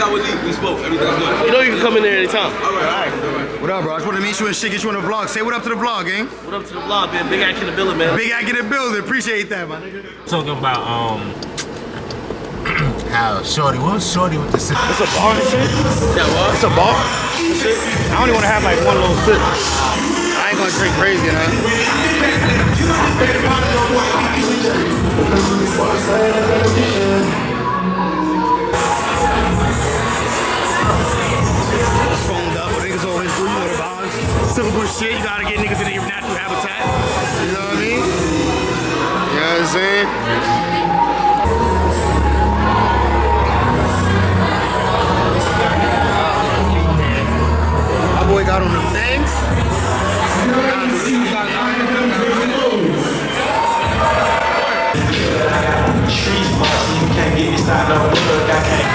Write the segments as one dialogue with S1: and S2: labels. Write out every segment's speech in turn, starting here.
S1: out with Lee. We spoke. Everything's good.
S2: You know you can come in there anytime.
S1: All right.
S3: What up, bro? I just want to meet you and shit, get you on the vlog. Say what up to the vlog, gang.
S2: What up to the vlog, man? Big Act in the building, man.
S3: Big Act in the building. Appreciate that, my nigga.
S4: Talking about how Shorty, what was Shorty with the sip?
S3: It's a bar and shit.
S2: That what?
S3: It's a bar. I only want to have like one little sip. I ain't gonna drink crazy, you know. Phoned up, but niggas always do, you know the vibes. Typical shit, you gotta get niggas in their natural habitat. You know what I mean? You know what I'm saying? My boy got on them things.
S5: Streets boss, you can't get me started on the book, I can't.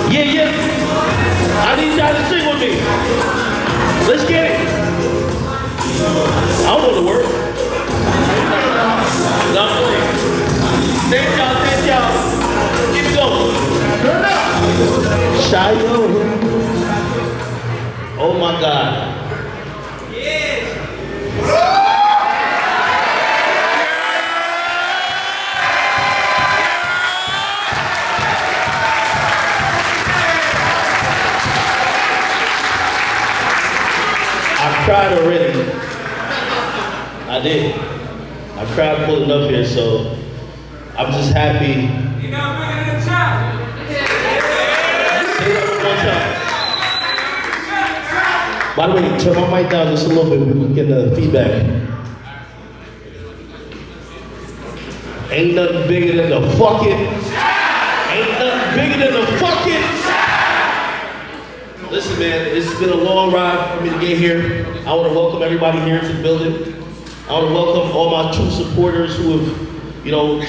S2: Yeah. I need y'all to sing with me. Let's get it. I don't know the word. Not playing. Thank y'all. Keep going. Turn up. Shayo. Oh my God. I cried already. I did. I cried pulling up here, so I'm just happy. You got bigger than the child. Say that one more time. By the way, turn my mic down just a little bit. We can get the feedback. Ain't nothing bigger than the fucking. Ain't nothing bigger than the fucking. Listen, man, it's been a long ride for me to get here. I want to welcome everybody here to the building. I want to welcome all my true supporters who have,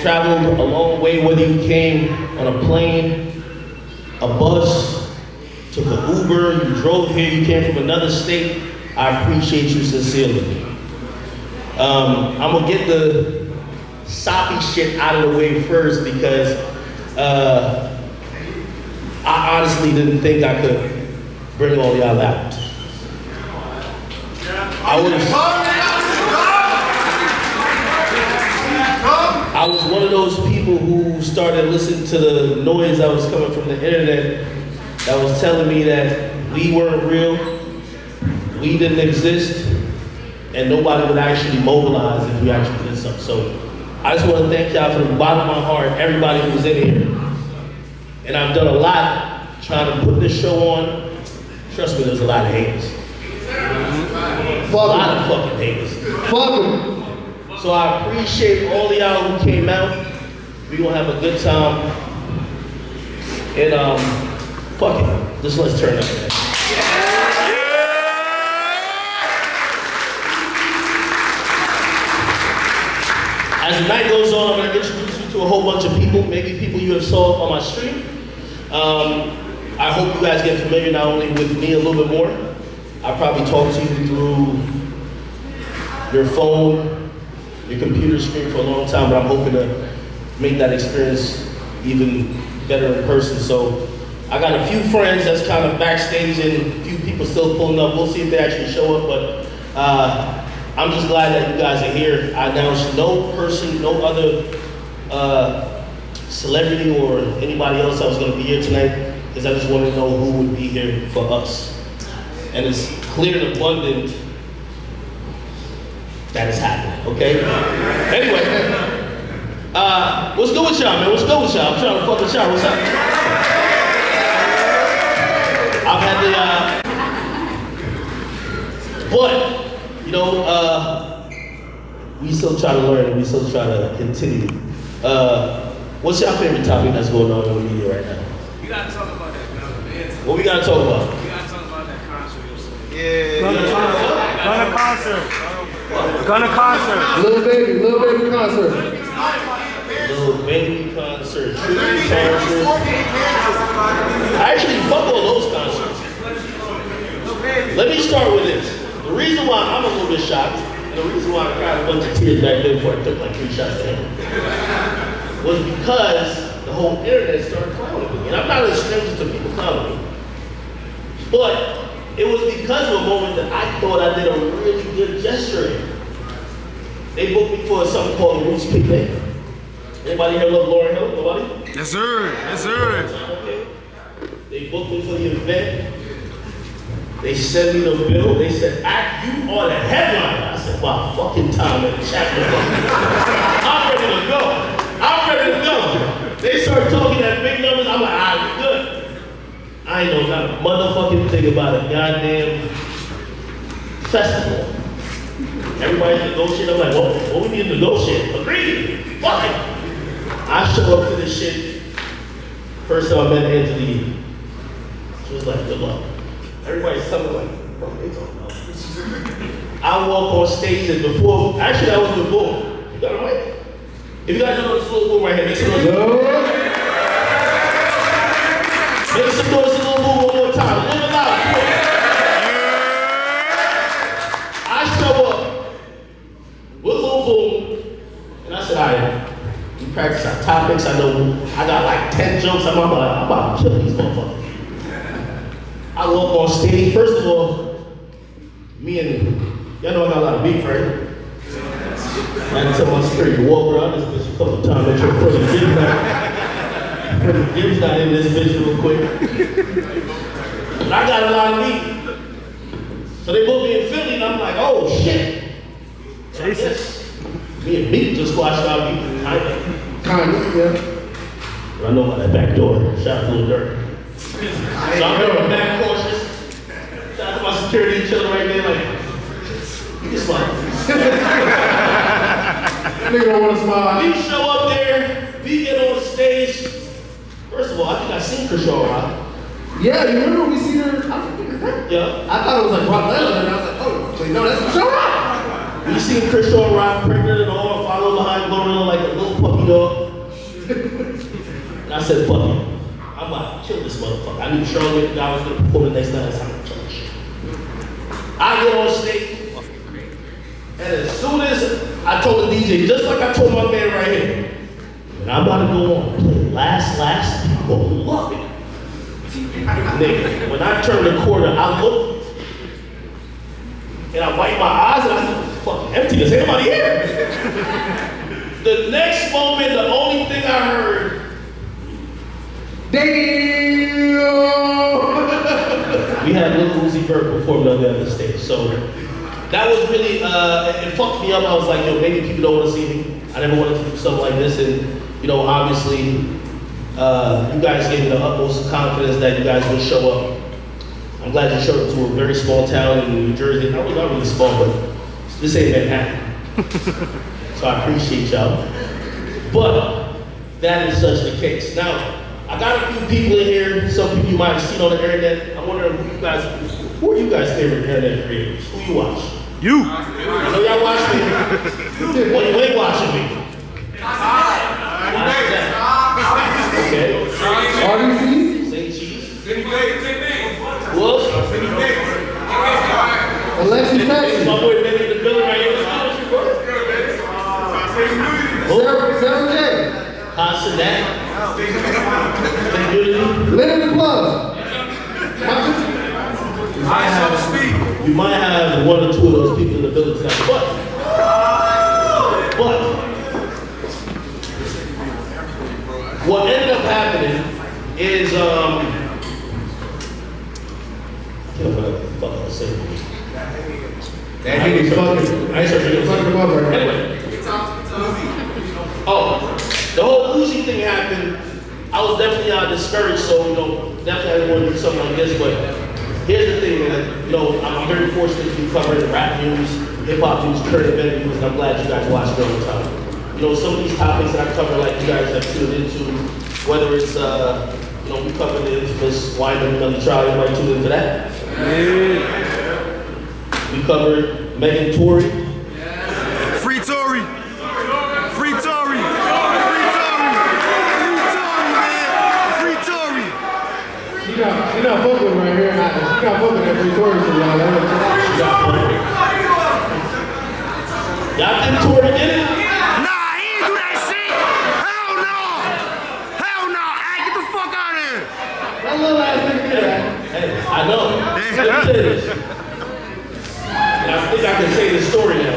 S2: traveled a long way, whether you came on a plane, a bus, took an Uber, you drove here, you came from another state. I appreciate you sincerely. I'm gonna get the soppy shit out of the way first because I honestly didn't think I could bring all y'all out. I was one of those people who started listening to the noise that was coming from the internet that was telling me that we weren't real, we didn't exist, and nobody would actually mobilize if we actually did something. So I just want to thank y'all from the bottom of my heart, everybody who's in here. And I've done a lot trying to put this show on. Trust me, there's a lot of haters. A lot of fucking haters.
S3: Fuck them.
S2: So I appreciate all of y'all who came out. We gonna have a good time. And fuck it. Just let's turn up, man. As the night goes on, I'm gonna introduce you to a whole bunch of people, maybe people you have saw on my stream. I hope you guys get familiar not only with me a little bit more. I probably talk to you through your phone, your computer screen for a long time, but I'm hoping to make that experience even better in person. So I got a few friends that's kind of backstage and a few people still pulling up. We'll see if they actually show up, but I'm just glad that you guys are here. I announced no person, no other celebrity or anybody else that was gonna be here tonight, because I just wanted to know who would be here for us. And it's clear and abundant that it's happening, okay? Anyway, what's good with y'all, man? What's good with y'all? I'm trying to fuck with y'all. What's up? I've had we still try to learn and we still try to continue. What's your favorite topic that's going on in the media right now?
S6: We gotta talk about that, man.
S2: What we gotta talk about?
S6: We gotta talk about that concert.
S3: Gonna concert. Little baby concert.
S2: Little baby concert. Tribute concert. I actually fuck all those concerts. Let me start with this. The reason why I'm a little bit shocked, and the reason why I cried a bunch of tears back there before I took like 3 shots at him, was because the whole internet started clowning me. And I'm not a stranger to people clowning me. But it was because of a moment that I thought I did a really good gesture in. They booked me for something called the Roots Picnic. Anybody here love Lauryn Hill? Nobody?
S3: Yes, sir. Yes, sir.
S2: Okay. They booked me for the event. They sent me the bill. They said, you are the headliner. I said, my fucking time in the chapter. I'm ready to go. I'm ready to go. They started talking that big numbers. I'm like, all right, we good. I ain't know not a motherfucking thing about a goddamn festival. Everybody's negotiating. I'm like, what we need to negotiate? Agreed. Fuck it. I show up to this shit. First time I met Angelique. She was like, good luck. Everybody's something like, bro, they talking about this. I walk on stage and before, actually I was with Boom. You got a mic? If you guys know this little Boom right here, make some noise. Make some noise to Little Boom one more time. A little louder. I show up with Little Boom and I said, all right, we practice our topics. I know I got like 10 jokes. I'm about to kill these motherfuckers. I walk on stage. First of all, me and y'all know I got a lot of beef, right? I had to tell my security to walk around this bitch a couple times. Make sure Freddie Gibbs not in this bitch real quick. But I got a lot of beef. So they put me in Philly and I'm like, oh shit. Jesus. Me and Meek just squashed out beef. Kinda, yeah. I know about that back door. Shout out to Lil Durk. So I'm going back cautious. Shout out to my security chilling right there like, you can smile.
S7: Nigga don't want to smile.
S2: We show up there, we get on the stage. First of all, I think I seen Kershaw Rock.
S7: Yeah, you remember we seen her? I think that.
S2: Yeah.
S7: I thought it was like Brock Lesnar, and I was like, oh, wait, no, that's Kershaw Rock.
S2: We seen Kershaw Rock pregnant and all, follow behind Glorilla like a little puppy dog. And I said, fuck it. I'm like, kill this motherfucker. I knew Charlotte and I was gonna perform the next night. That's how I'm church. I get on stage, and as soon as I told the DJ, just like I told my man right here, and I'm about to go on and play last, people love it. Nigga, when I turned the corner, I looked, and I wiped my eyes, and I said, it's fucking empty, there's anybody here? The next moment, the only thing I heard,
S7: damn!
S2: We had Lil Uzi Vert perform on the other stage, so that was really, it fucked me up. I was like, yo, maybe people don't want to see me. I never wanted to do something like this, and you know, obviously, you guys gave me the utmost confidence that you guys would show up. I'm glad you showed up to a very small town in New Jersey. I was not really small, but this ain't Manhattan. So I appreciate y'all. But that is such the case. Now, I got a few people in here. Some people you might have seen on the internet. I'm wondering who are you guys' favorite internet creators? Who you watch?
S3: You.
S2: I know y'all watch me. Well, you ain't watching me. Okay.
S7: RDC?
S2: St. Cheese. Who else?
S7: Alexis Texas.
S2: My boy Benny in the building right here.
S7: Sarah J.
S2: Hassanet. Unity.
S7: Leonard the Plug.
S2: You might have one or two of those people in the building tonight, but what ended up happening is I can't remember what the fuck I was saying.
S7: That nigga's fucking.
S2: I ain't searching
S7: Fucking above right now.
S2: Anyway. Oh, the whole Uzi thing happened. I was definitely discouraged, so you know, definitely I didn't want to do something like this. But here's the thing, man. You know, I'm very fortunate to be covering rap news, hip hop news, current event news, and I'm glad you guys watch it all the time. You know, some of these topics that I cover, like you guys have tuned into, whether it's you know, we covered the infamous Wyman and Melly trial. Everybody tuned into that. Yeah. We covered Megan Tory.
S3: Free Tory. Free Tory.
S7: She not fucking right here. She not fucking that Victoria. little ass nigga did that.
S2: Hey, I know. Let me say this. And I think I can say this story now.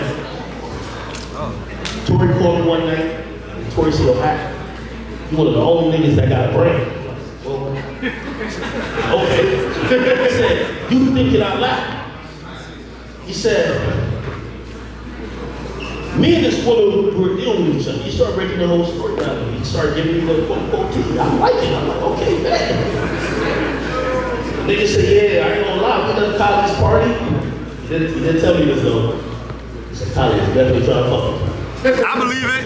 S2: Tory called me one night. Tory said, "Oh, you one of the only niggas that got a brain." Well, okay. He said, "You thinking out loud." He said, "Me and this woman were dealing with each other." He started breaking the whole story down. He started giving me the quote-unquote tea. I like it. I'm like, okay, man. Nigga said, "Yeah, I ain't gonna lie. We done college party." He didn't tell me this though. He said, "College is definitely trying to fuck me."
S3: I believe it.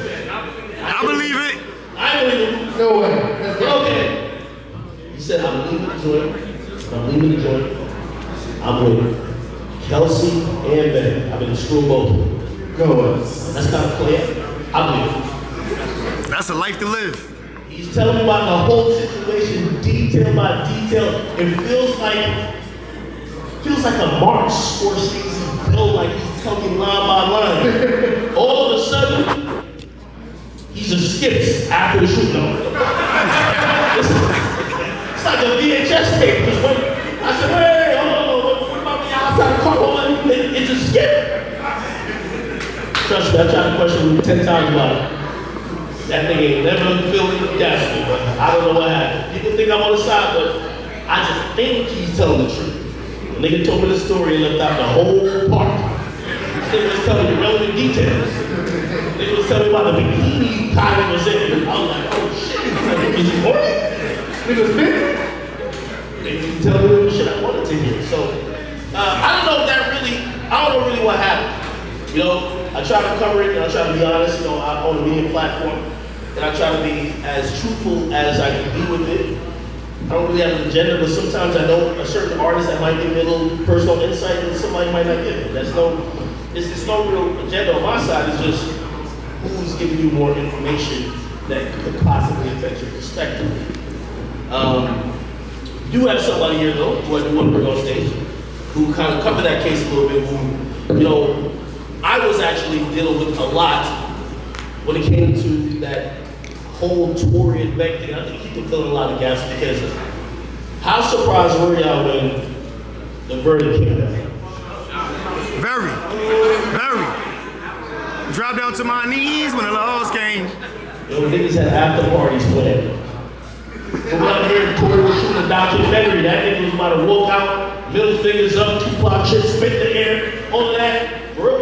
S3: I believe it.
S2: I believe it.
S7: No way.
S2: Okay. He said, "I'm leaving the joint. I'm leaving the joint. I'm with Kelsey and Ben. I've been screwing both of them."
S7: No way.
S2: That's kind of clear. I believe it.
S3: That's a life to live.
S2: He's telling me about the whole situation, detail by detail. It feels like a Mark Scorsese bill, like he's telling line by line. All of a sudden, he just skips after the shooting. It's like a VHS tape. Just went, I said, "Hey, hold on, what about me outside the car?" It just skipped. Trust me, I tried to question him 10 times about it. That thing ain't never filled with gas. I don't know what happened. People think I'm on the side, but I just think he's telling the truth. The nigga told me the story and left out the whole part. This nigga was telling me relevant details. Nigga was telling me about the bikini Kylie was in. I was like, "Oh shit, is you horny?" Nigga was big. Nigga was telling me the shit I wanted to hear. So, I don't know if that really, I don't know really what happened. You know, I try to cover it and I try to be honest, you know, I own a media platform and I try to be as truthful as I can be with it. I don't really have an agenda, but sometimes I know a certain artist that might give me a little personal insight and somebody might not give it. It's no real agenda on my side, it's just who's giving you more information that could possibly affect your perspective. You have somebody here though, who I do want to bring on stage, who kind of covered that case a little bit, who, you know, I was actually dealing with a lot when it came to that whole Tory and Beck thing. I think he can fill in a lot of gaps because how surprised were y'all when the verdict came out?
S3: Very. Dropped down to my knees when the laws came.
S2: Yo, niggas had after parties planned. From what I'm hearing, Tory was shooting a documentary. That nigga was about to walk out, middle fingers up, Tupac shit, spit in the air, all of that. For real.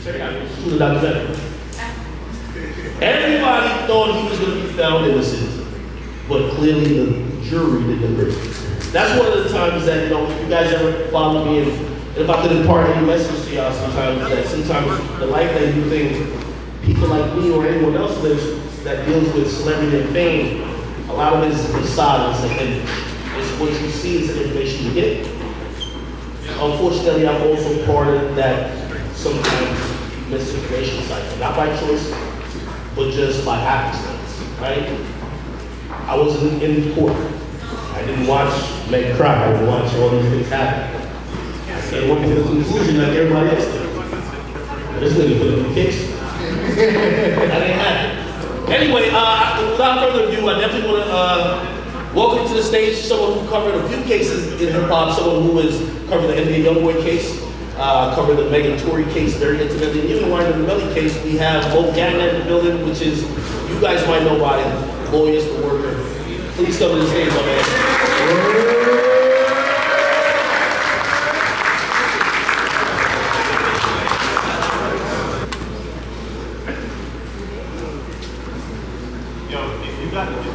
S2: Check it out, he was shooting a documentary. Everybody thought he was going to be found innocent, but clearly the jury didn't agree. That's one of the times that, you know, if you guys ever follow me, and if I could impart any message to y'all sometimes, that sometimes the life that you think people like me or anyone else lives that deals with celebrity and fame, a lot of it is facade, and it's what you see, it's the information you get. Unfortunately, I'm also part of that sometimes misinformation cycle, not by choice, but just by happenstance, right? I wasn't in court. I didn't watch Meg cry. I didn't watch all these things happen. I went to the conclusion like everybody else did. This nigga put in the case. That ain't happen. Anyway, without further ado, I definitely want to welcome to the stage someone who covered a few cases in hip hop, someone who has covered the NBA Youngboy case, covered the Megan Tory case very intimately, and even the Ryan Melly case. We have Bo Gagnon in the building, which is, you guys might know by Lawyers for Worker. Please come to the stage, my man.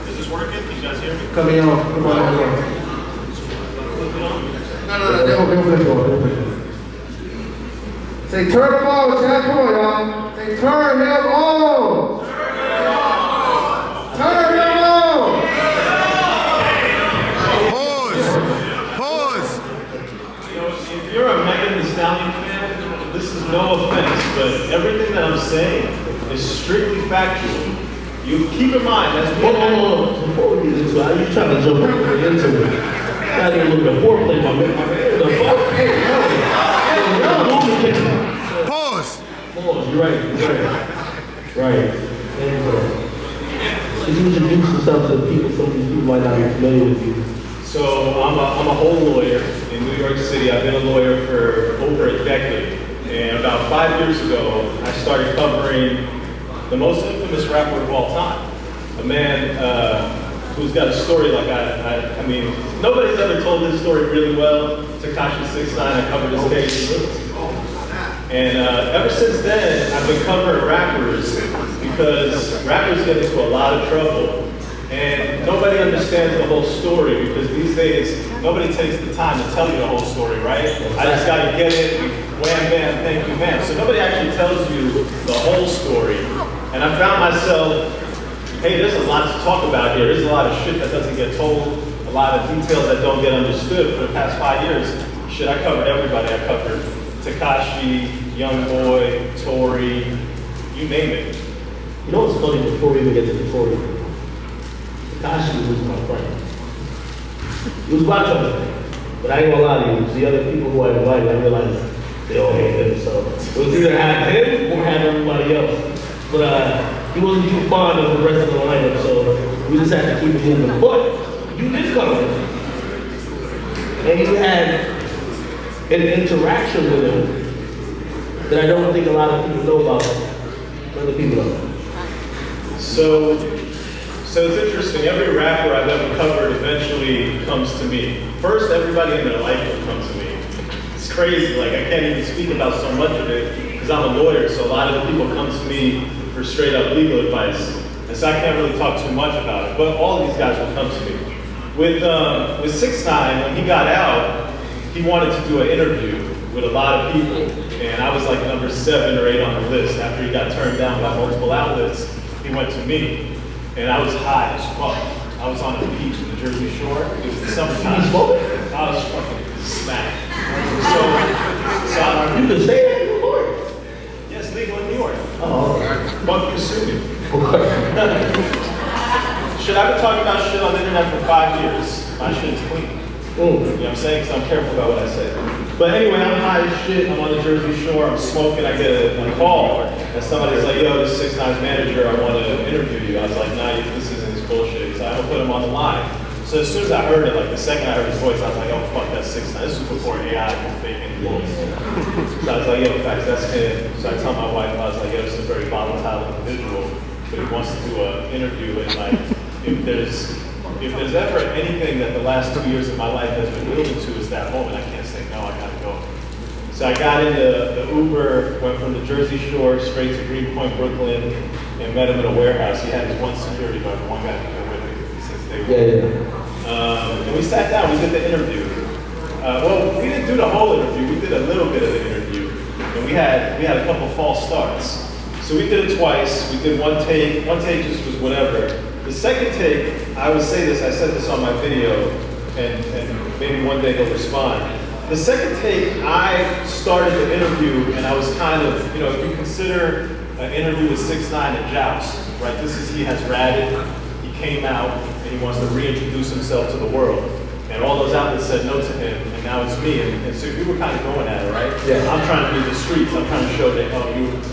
S8: Is this working? Can you guys hear me?
S7: Coming on. Come on. No, they won't play the door. Say turn them on, Chad. Come on, y'all. Say turn them on. Turn them on.
S3: Pause.
S8: You know, if you're a Megan Thee Stallion fan, this is no offense, but everything that I'm saying is strictly factual. You keep in mind, that's
S2: Hold on. Before we get into it, you trying to jump into it? Not even looking at foreplay, my man. The fuck? Hey,
S3: Pause.
S2: You're right. Right. Could you introduce yourself to people, some of these people might not be familiar with you?
S8: So I'm a whole lawyer in New York City. I've been a lawyer for over a decade. And about 5 years ago, I started covering the most infamous rapper of all time. A man who's got a story like I mean, nobody's ever told this story really well. Tekashi 6ix9ine, I covered his case. And ever since then, I've been covering rappers because rappers get into a lot of trouble. And nobody understands the whole story because these days, nobody takes the time to tell you the whole story, right? I just gotta get it, wham, bam, thank you, ma'am. So nobody actually tells you the whole story. And I found myself, hey, there's a lot to talk about here. There's a lot of shit that doesn't get told, a lot of details that don't get understood. For the past 5 years, shit, I covered everybody. I covered Tekashi, Youngboy, Tory, you name it.
S2: You know what's funny, before we even get to the Tory, Tekashi was my friend. He was my friend, but I ain't gonna lie to you, the other people who I invited, I realized they all hate him, so it was either have him or have everybody else. But he wasn't too fond of the rest of the lineup, so we just had to keep it moving. But you did come in, and you had an interaction with him that I don't think a lot of people know about other people know.
S8: So it's interesting. Every rapper I've ever covered eventually comes to me. First, everybody in their life will come to me. It's crazy. Like, I can't even speak about so much of it because I'm a lawyer. So a lot of the people come to me for straight up legal advice. And so I can't really talk too much about it. But all of these guys will come to me. With 6ix9ine, when he got out, he wanted to do an interview with a lot of people. And I was like number 7 or 8 on the list. After he got turned down by multiple outlets, he went to me. And I was high as fuck. I was on the beach in the Jersey Shore. It was the summertime. I was fucking smacked. So
S2: You can say that in New York.
S8: yes, legal in New York.
S2: Oh,
S8: Fuck you, sue me.
S2: okay.
S8: Shit, I've been talking about shit on the internet for 5 years. My shit is clean. You know what I'm saying? Because I'm careful about what I say. But anyway, I'm high as shit. I'm on the Jersey Shore. I'm smoking. I get a call. And somebody's like, yo, this is 6ix9ine's manager. I want to interview you. I was like, nah, this isn't his bullshit. So I don't put him on the line. So as soon as I heard it, like the second I heard his voice, I was like, oh, fuck, that's 6ix9ine. This was before AI could fake any voice. So I was like, yo, facts, that's him. So I tell my wife, I was like, yo, this is a very volatile individual. But he wants to do an interview. And like, if there's ever anything that the last 2 years of my life has been wielded to is that moment, I can't say no, I gotta go. So I got into the Uber, went from the Jersey Shore straight to Greenpoint, Brooklyn, and met him in a warehouse. He had his one security guard, the one guy who came with me since day one. And we sat down, we did the interview. Well, we didn't do the whole interview, we did a little bit of the interview. And we had a couple false starts. So we did it twice, we did one take just was whatever. The second take, I would say this, I said this on my video, and maybe one day he'll respond. The second take, I started the interview, and I was kind of, you know, if you consider an interview with 6ix9ine a joust, right? He has ratted, he came out, and he wants to reintroduce himself to the world. And all those outlets said no to him, and now it's me. And so we were kind of going at it, right? Yeah. I'm trying to be the streets. I'm trying to show that, oh,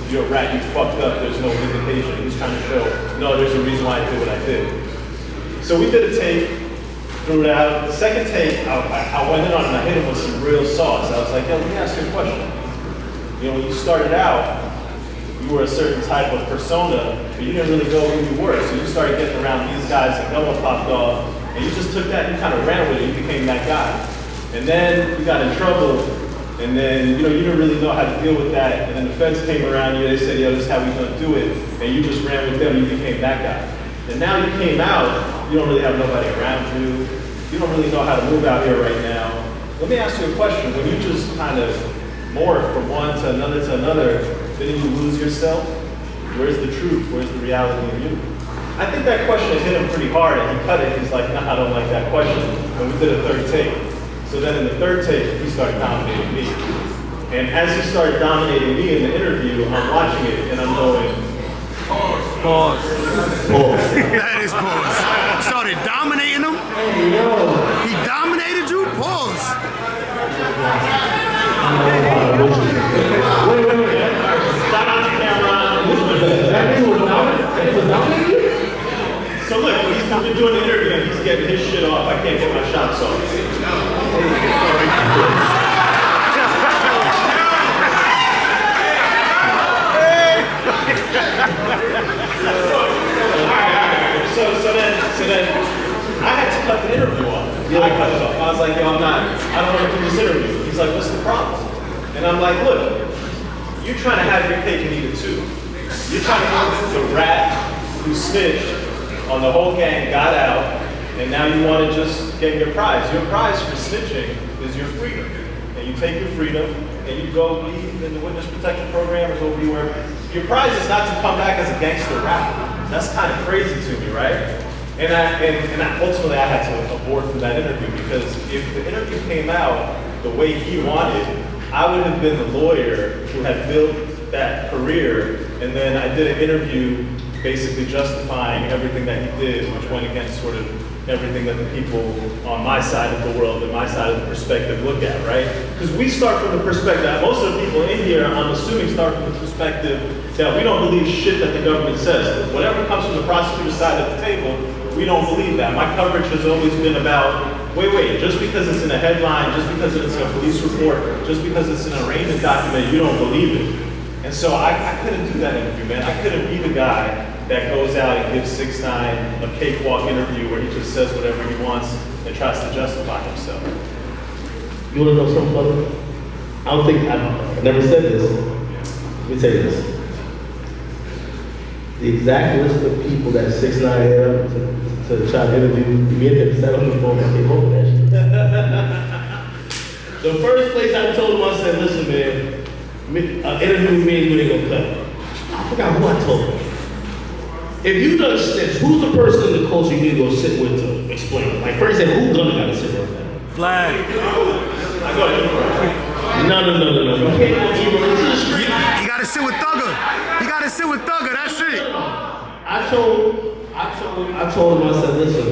S8: you're a rat, you fucked up, there's no vindication. He's trying to show, no, there's a reason why I did what I did. So we did a take, threw it out. The second take, I went in on it and I hit him with some real sauce. I was like, yo, let me ask you a question. You know, when you started out, you were a certain type of persona, but you didn't really know who you were. So you started getting around these guys, and no one popped off. And you just took that and you kind of ran with it, you became that guy. And then you got in trouble, and then you didn't really know how to deal with that, and then the feds came around you, they said, yo, this is how we're gonna do it, and you just ran with them, you became that guy. And now you came out, you don't really have nobody around you, you don't really know how to move out here right now. Let me ask you a question, when you just kind of morph from one to another, didn't you lose yourself? Where's the truth, where's the reality of you? I think that question hit him pretty hard, and he cut it. He's like, nah, I don't like that question. And we did a third take. So then in the third take, he started dominating me. And as he started dominating me in the interview, I'm watching it, and I'm going, pause.
S3: That is pause. Started dominating him? He dominated you? Pause.
S2: Wait. Stop on the camera. That nigga was dominating you?
S8: doing the interview and he's getting his shit off. I can't get my shots off. So then I had to cut the interview off. I cut it off. I was like, yo, I don't want to do this interview. He's like, what's the problem? And I'm like, look, you're trying to have your cake and eat it too. You're trying to get the rat who snitched on the whole gang, got out, and now you want to just get your prize. Your prize for snitching is your freedom. And you take your freedom and you go be in the witness protection program or go be wherever. Your prize is not to come back as a gangster rapper. That's kind of crazy to me, right? And ultimately I had to abort from that interview because if the interview came out the way he wanted, I would have been the lawyer who had built that career, and then I did an interview basically justifying everything that he did, which went against sort of everything that the people on my side of the world and my side of the perspective look at, right? Because we start from the perspective, most of the people in here, I'm assuming, start from the perspective that we don't believe shit that the government says. Whatever comes from the prosecutor's side of the table, we don't believe that. My coverage has always been about, wait, just because it's in a headline, just because it's in a police report, just because it's in an arraignment document, you don't believe it. And so I couldn't do that interview, man. I couldn't be the guy that goes out and gives 6ix9ine a cakewalk interview where he just says whatever he wants and tries to justify himself.
S2: You want to know something, brother? I never said this. Let me tell you this. The exact list of people that 6ix9ine hit up to try to interview me and him sat on the phone and came over that shit. The first place I told him, I said, listen, man, interview with me and you ain't gonna cut. I forgot who I told him. If you done snitch, who's the person in the culture you need to go sit with to explain? Like, first, who gonna gotta sit with that?
S3: Flag.
S8: I go to Ebro.
S2: No. You can't go to Ebro. It's just street.
S3: You gotta sit with Thugger. You gotta sit with Thugger. That's it.
S2: I told him, I said, listen,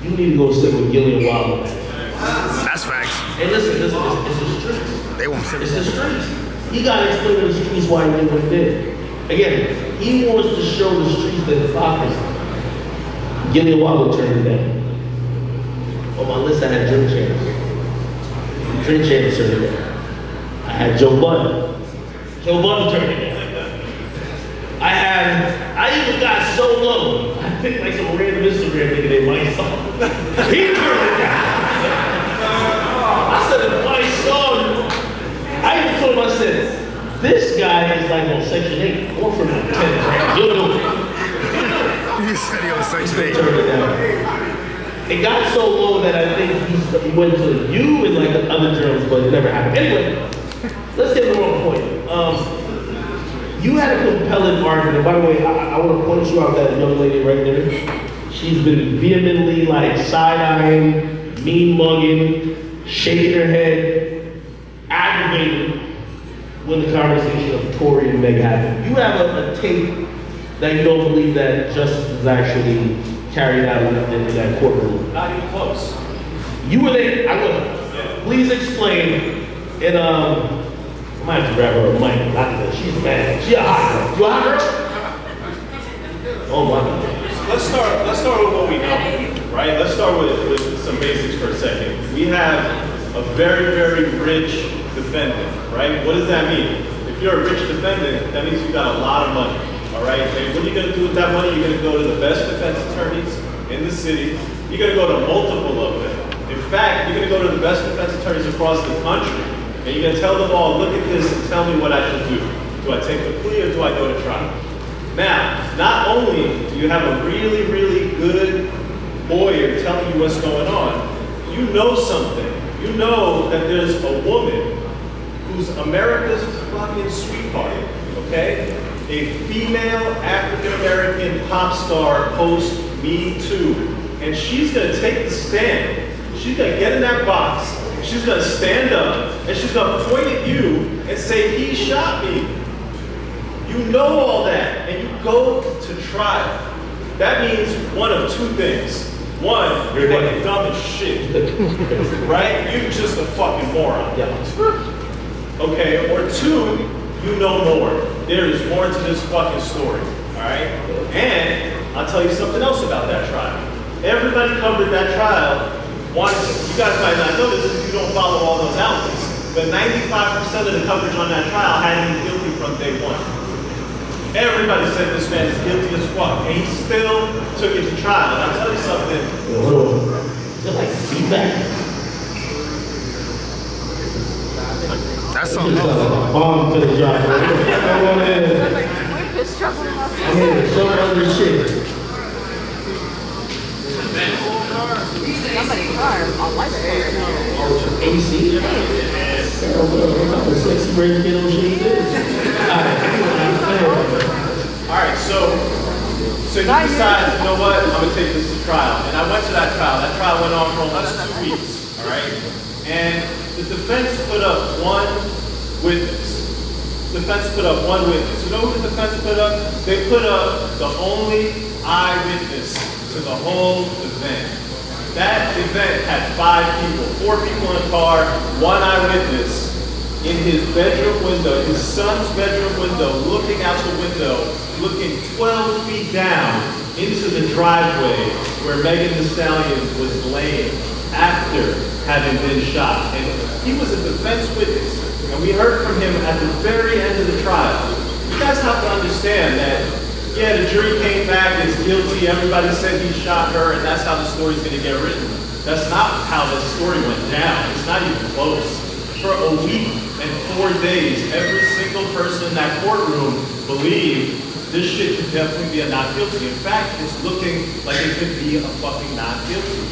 S2: you need to go sit with Gillian Wilder.
S3: That's facts.
S2: Hey, listen, it's the streets.
S3: They won't sit
S2: It's
S3: with
S2: the streets. He got to explain to the streets why he did what he did. Again, he wants to show the streets that hypocrisy. Gillian Wilder turned it down. On my list, I had Drink Champs. Drink Champs turned it down. I had Joe Budden. Joe Budden turned it down. I even got so low, I picked like some random Instagram nigga named Mike Song. He turned it down. I said, if Mike Song, I even told him, I said, this guy is like on Section 8, or from 10 grand. You'll do it.
S3: You said he was Section 8.
S2: Turned it down. It got so low that I think he went to you and like the other journals, but it never happened. Anyway, let's get to the wrong point. You had a compelling argument. By the way, I want to point you out that young lady right there. She's been vehemently like side-eyeing, mean-mugging, shaking her head, aggravated when the conversation of Tory and Meg happened. You have a tape that you don't believe that justice is actually carried out in that courtroom.
S8: Not even close.
S2: You were there. I will.
S8: Yeah.
S2: Please explain. And I might have to grab her a mic. Not that she's mad. She a hot girl. You a hot girl? Oh my God.
S8: Let's start with what we know, right? Let's start with some basics for a second. We have a very, very rich defendant, right? What does that mean? If you're a rich defendant, that means you got a lot of money, all right? And what are you gonna do with that money? You're gonna go to the best defense attorneys in the city. You're gonna go to multiple of them. In fact, you're gonna go to the best defense attorneys across the country, and you're gonna tell them all, look at this and tell me what I should do. Do I take the plea or do I go to trial? Now, not only do you have a really, really good lawyer telling you what's going on, you know something. You know that there's a woman who's America's fucking sweetheart, okay? A female African-American pop star post Me Too. And she's gonna take the stand. She's gonna get in that box, she's gonna stand up, and she's gonna point at you and say, he shot me. You know all that, and you go to trial. That means one of two things. One, you're fucking dumb as shit, right? You're just a fucking moron. Okay, or two, you know more. There is more to this fucking story, all right? And I'll tell you something else about that trial. Everybody covered that trial. You guys might not know this if you don't follow all those outlets, but 95% of the coverage on that trial had him guilty from day one. Everybody said this man is guilty as fuck, and he still took it to trial. And I'll tell you something.
S2: Is it like feedback?
S3: That's something else.
S2: Bomb to the drive. Come on in.
S9: We're struggling up
S2: I'm here to show other shit.
S9: somebody's car on my car.
S2: AC? What type of sexy red kiddo shit is this?
S8: Alright, so he decides, you know what, I'm gonna take this to trial. And I went to that trial. That trial went on for almost 2 weeks. Alright? And the defense put up one witness. You know who the defense put up? They put up the only eyewitness to the whole event. That event had 5 people, 4 people in a car, 1 eyewitness in his bedroom window, his son's bedroom window, looking out the window, looking 12 feet down into the driveway where Megan Thee Stallion was laying after having been shot. And he was a defense witness. And we heard from him at the very end of the trial. You guys have to understand that, yeah, the jury came back as guilty, everybody said he shot her, and that's how the story's gonna get written. That's not how the story went down. It's not even close. For a week and 4 days, every single person in that courtroom believed this shit could definitely be a not guilty. In fact, it's looking like it could be a fucking not guilty.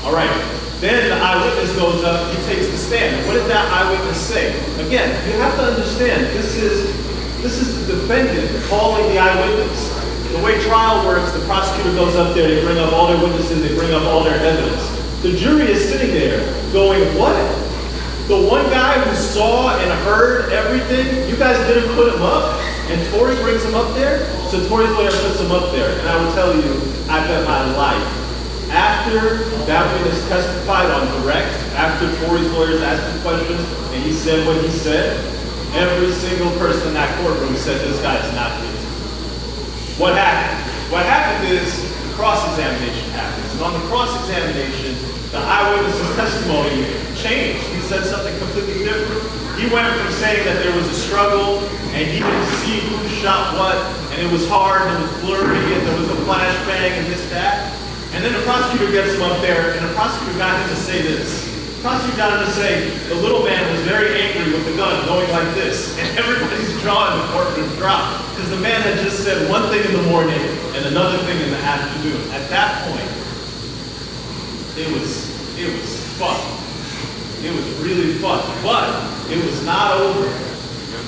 S8: All right. Then the eyewitness goes up, he takes the stand. What did that eyewitness say? Again, you have to understand, this is the defendant calling the eyewitness. The way trial works, the prosecutor goes up there, they bring up all their witnesses, they bring up all their evidence. The jury is sitting there going, what? The one guy who saw and heard everything, you guys didn't put him up? And Tory brings him up there? So Tory's lawyer puts him up there. And I will tell you, I bet my life. After that witness testified on direct, after Tory's lawyers asked him questions, and he said what he said, every single person in that courtroom said this guy is not guilty. What happened? What happened is the cross-examination happens. And on the cross-examination, the eyewitness's testimony changed. He said something completely different. He went from saying that there was a struggle, and he didn't see who shot what, and it was hard, and it was blurry, and there was a flashbang, and this, that. And then the prosecutor gets him up there, and the prosecutor got him to say this. The prosecutor got him to say, the little man was very angry with the gun going like this, and everybody's jaw in the courtroom dropped, because the man had just said one thing in the morning and another thing in the afternoon. At that point, it was fucked. It was really fucked, but it was not over,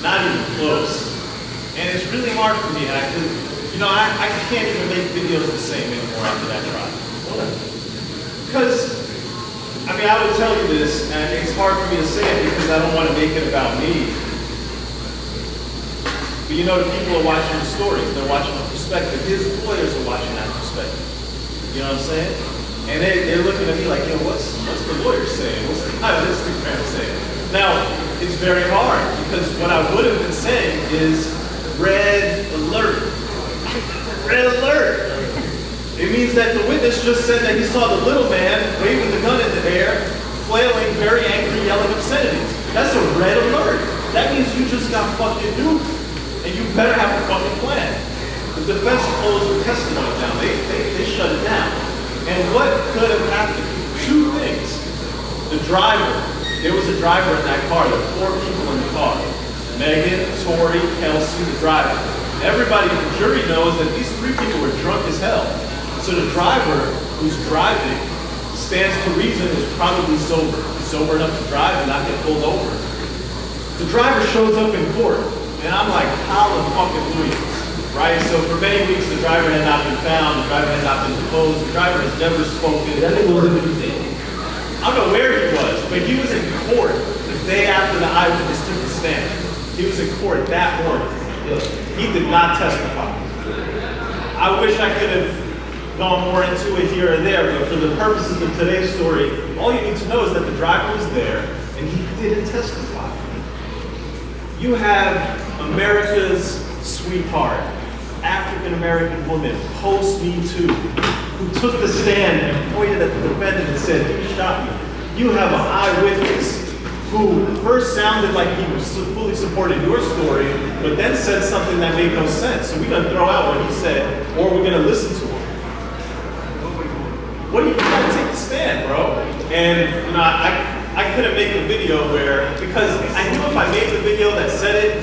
S8: not even close. And it's really hard for me, I can't even make videos the same anymore after that trial. Because, I would tell you this, and it's hard for me to say it because I don't want to make it about me. But the people are watching the stories, they're watching the perspective. His lawyers are watching that perspective. You know what I'm saying? And they're looking at me like, what's the lawyer saying? What's the Instagram saying? Now, it's very hard because what I would have been saying is red alert. Red alert. It means that the witness just said that he saw the little man waving the gun in the air, flailing, very angry, yelling obscenities. That's a red alert. That means you just got fucking duped. And you better have a fucking plan. The defense closed the testimony down. They shut it down. And what could have happened? 2 things. The driver. There was a driver in that car. There were 4 people in the car. Megan, Tory, Kelsey, the driver. Everybody in the jury knows that these 3 people were drunk as hell. So the driver who's driving stands to reason is probably sober. He's sober enough to drive and not get pulled over. The driver shows up in court, and I'm like, hallelujah, right? So for many weeks, the driver had not been found, the driver had not been deposed, the driver has never spoken. I don't know where he was, but he was in court the day after the eyewitness took the stand. He was in court that morning. He did not testify. I wish I could have gone more into it here or there, but for the purposes of today's story, all you need to know is that the driver was there and he didn't testify. You have America's sweetheart, African-American woman, post-Me Too, who took the stand and pointed at the defendant and said, "You shot me." You have an eyewitness who first sounded like he was fully supported your story, but then said something that made no sense. So we're gonna throw out what he said, or we're gonna listen to him. What do you gotta take the stand, bro? And you know, I couldn't make a video because I knew if I made the video that said it,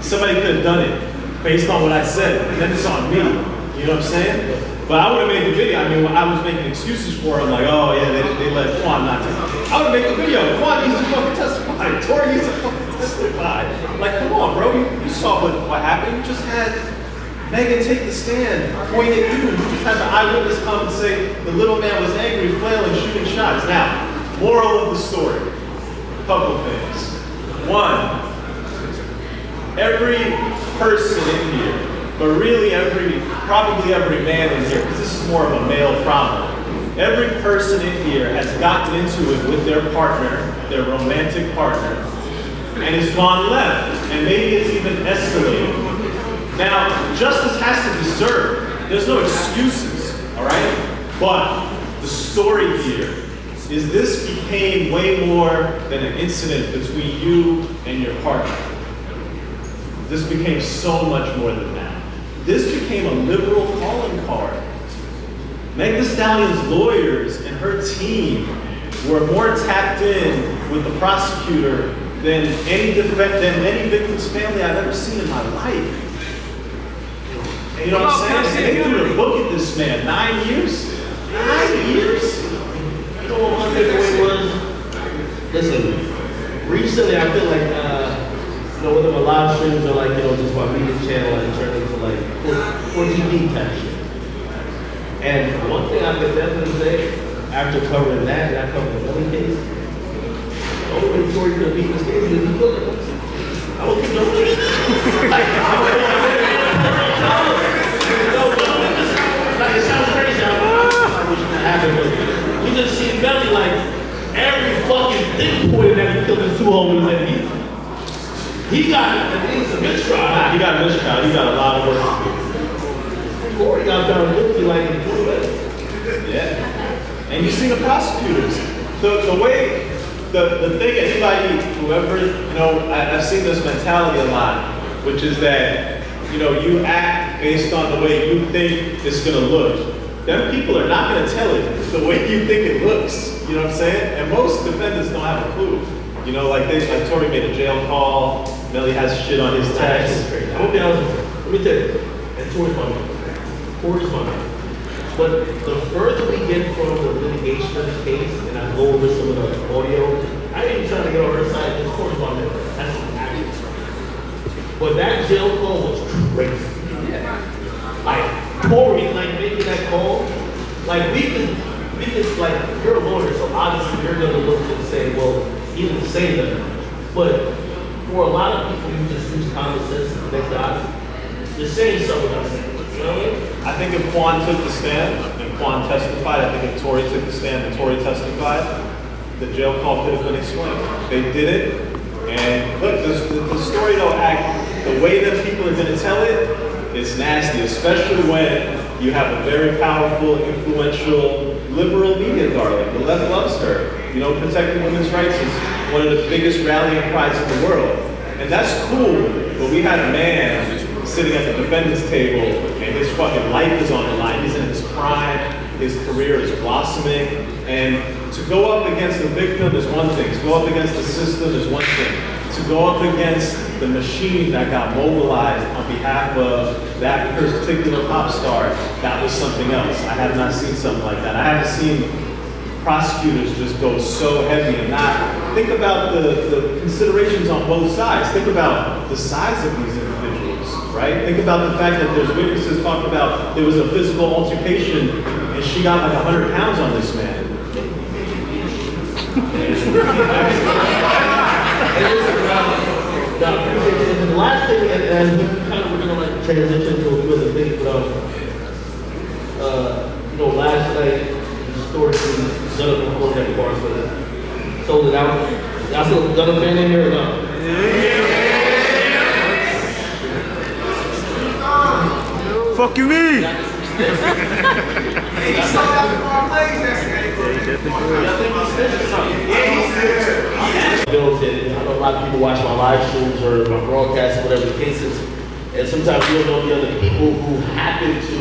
S8: somebody could have done it based on what I said, and then it's on me. You know what I'm saying? But I would have made the video. I mean, I was making excuses for him, like, oh yeah, they let Quan not take it. I would have made the video. Quan needs to fucking testify. Tory needs to fucking testify. Like, come on, bro. You saw what happened. You just had Megan take the stand, point at you. You just had the eyewitness come and say the little man was angry, flailing, shooting shots. Now, moral of the story. Couple things. One, every person in here, but really probably every man in here, because this is more of a male problem. Every person in here has gotten into it with their partner, their romantic partner, and it's gone left, and maybe it's even escalated. Now, justice has to be served. There's no excuses, all right? But the story here is this became way more than an incident between you and your partner. This became so much more than that. This became a liberal calling card. Meg Thee Stallion's lawyers and her team were more tapped in with the prosecutor than any victim's family I've ever seen in my life. And you know what I'm saying? They threw the book at this man. 9 years? 9 years?
S2: You know what my takeaway was? Listen, recently I feel like, whether my live streams or just my media channel and turn into for TV type shit. And one thing I could definitely say, after covering that and I covered the other case, the only way Tory could have beat this case is he killed him. I don't think no way. It sounds crazy. I wish it happened, but we just see Belly every fucking thing pointed at he killed his two homies and he got at least a mistrial.
S8: He got a mistrial. He got a lot of work to do.
S2: Corey got found guilty in 2 days.
S8: Yeah. And you see the prosecutors. The way, the thing, anybody, whoever, I've seen this mentality a lot, which is that, you act based on the way you think it's gonna look. Them people are not gonna tell it the way you think it looks. You know what I'm saying? And most defendants don't have a clue. Like Tory made a jail call, Melly has shit on his text.
S2: I'm gonna be honest with you. Let me tell you, and Tory's my man. Tory's my man. But the further we get from the litigation of the case, and I go over some of the audio, I ain't even trying to get on her side, because Tory's my man. That's an action. But that jail call was crazy. Tory, making that call, we can, you're a lawyer, so obviously you're gonna look and say, well, he didn't say that. But for a lot of people who just use common sense and think that, you're saying something else. You know what I mean?
S8: I think if Quan took the stand and Quan testified, I think if Tory took the stand and Tory testified, the jail call could have been explained. They did it, and look, the story don't act, the way that people are gonna tell it, it's nasty, especially when you have a very powerful, influential, liberal media darling. The left loves her. Protecting women's rights is one of the biggest rallying cries in the world. And that's cool, but we had a man sitting at the defendant's table and his fucking life is on the line. He's in his prime, his career is blossoming, and to go up against the victim is one thing, to go up against the system is one thing. To go up against the machine that got mobilized on behalf of that particular pop star, that was something else. I have not seen something like that. I haven't seen prosecutors just go so heavy and not think about the considerations on both sides. Think about the size of these individuals, right? Think about the fact that there's witnesses talking about there was a physical altercation and she got 100 pounds on this man.
S2: The last thing, and we're gonna transition to a few other things, but last night, historically, Jonathan Ford had the bars with it. Sold it out. Y'all still Jonathan fan in here or not?
S3: Fuck you mean?
S2: Built in. I know a lot of people watch my live streams or my broadcasts, whatever the case is, and sometimes you don't know the other people who happen to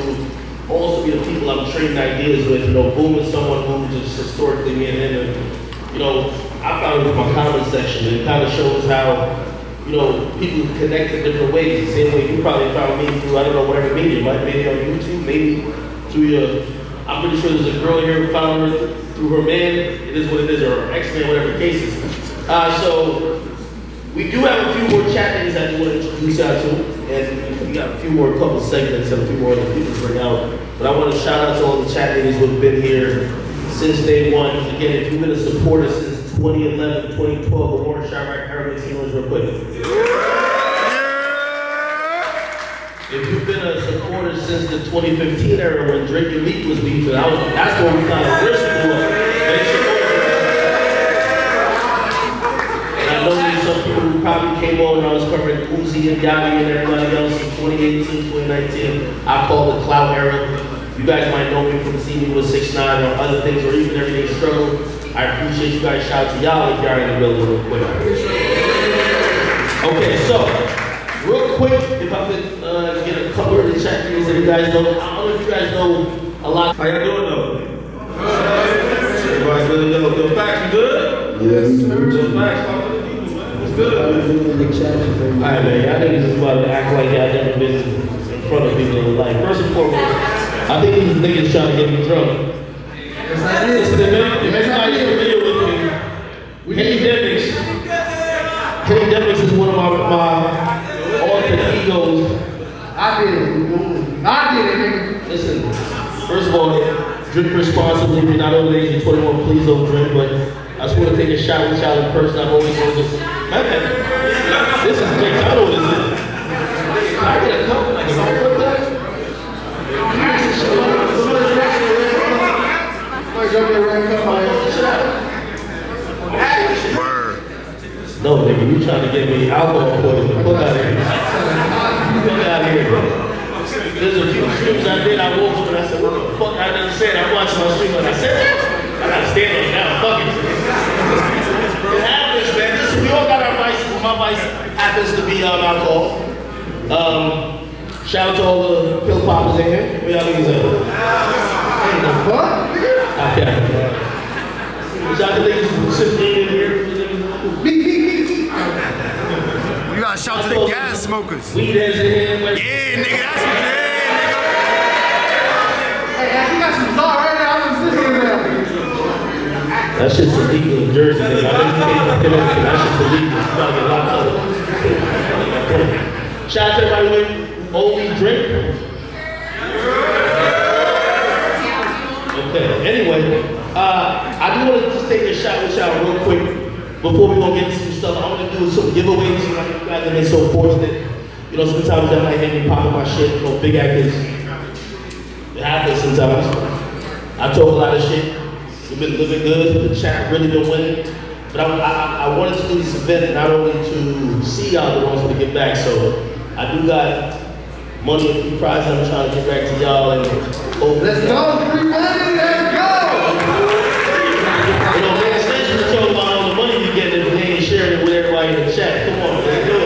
S2: also be the people I'm trading ideas with. You know, Boom is someone who just historically me and him, and you know, I found it with my comment section. It kind of shows how, you know, people connect in different ways. The same way you probably found me through, I don't know, whatever medium, right? Maybe on YouTube, maybe through your, I'm pretty sure there's a girl here who found her through her man. It is what it is, or ex-man, whatever the case is. So we do have a few more chat names I do want to introduce y'all to, and we got a few more couple segments and a few more other people to bring out. But I want to shout out to all the chat ladies who have been here since day one. Again, if you've been a supporter since 2011, 2012, the Warren Shire Air makes yours real quick. If you've been a supporter since the 2015 era when Drake and Meek was beefing, that's when we kind of first blew up. And I know there's some people who probably came on when I was covering Uzi and Yachty and everybody else in 2018, 2019. I call it clout era. You guys might know me from seeing me with 6ix9ine or other things, or even Everyday Struggle. I appreciate you guys. Shout out to y'all if y'all in the building real quick. Okay, so real quick, if I could get a couple of the chat names that you guys know. I don't know if you guys know a lot.
S1: How y'all doing though? Everybody good? Good facts, you good?
S7: Yes, sir.
S1: Good facts, talk to the people, man. What's good?
S2: Alright, man, y'all niggas is about to act like y'all never been in front of people in life. First and foremost, I think these niggas trying to get me drunk. Listen, if anybody's familiar with me, Kenny Demix is one of my alter egos.
S7: I did it. I did it, nigga.
S2: Listen, first of all, drink responsibly. If you're not over the age of 21, please don't drink. But I just want to take a shot with y'all in person. I've always wanted this. Man, this is Nick. I know what this is. Can I get a cup? Like something like that? No, nigga, you trying to get me alcohol poisoning. Fuck out of here. Fuck out of here, bro. There's a few streams I did, I woke up and I said, what the fuck I done said? I watched my stream and I said, I gotta stand up now, fuck it. It happens, man. Listen, we all got our vices. My vice happens to be alcohol. Shout out to all the pill poppers in here. Where y'all niggas at? Hey, the fuck? Okay. Y'all niggas sitting in here.
S3: You gotta shout to the gas smokers.
S2: Weed heads in here.
S3: Yeah, nigga, that's what it is, nigga.
S7: Hey, you got some thought right now. I'm just sitting there.
S2: That shit's illegal in Jersey, nigga. I know you can't get anything. That shit's illegal. You gotta get locked up. Shout out to everybody with only drink. Okay, anyway, I do want to just take a shot with y'all real quick before we gonna get into some stuff. I want to do some giveaways. You guys have been so fortunate. You know, sometimes that might hit me popping my shit. You know, big actors. It happens sometimes. I talk a lot of shit. We've been living good. The chat really been winning. But I wanted to do this event not only to see y'all, but also to get back. So I do got money and free prizes I'm trying to get back to y'all. And
S7: Let's go, free money, let's go!
S2: You know, man, especially to talk about all the money you get if they ain't sharing it with everybody in the chat. Come on, let's do it.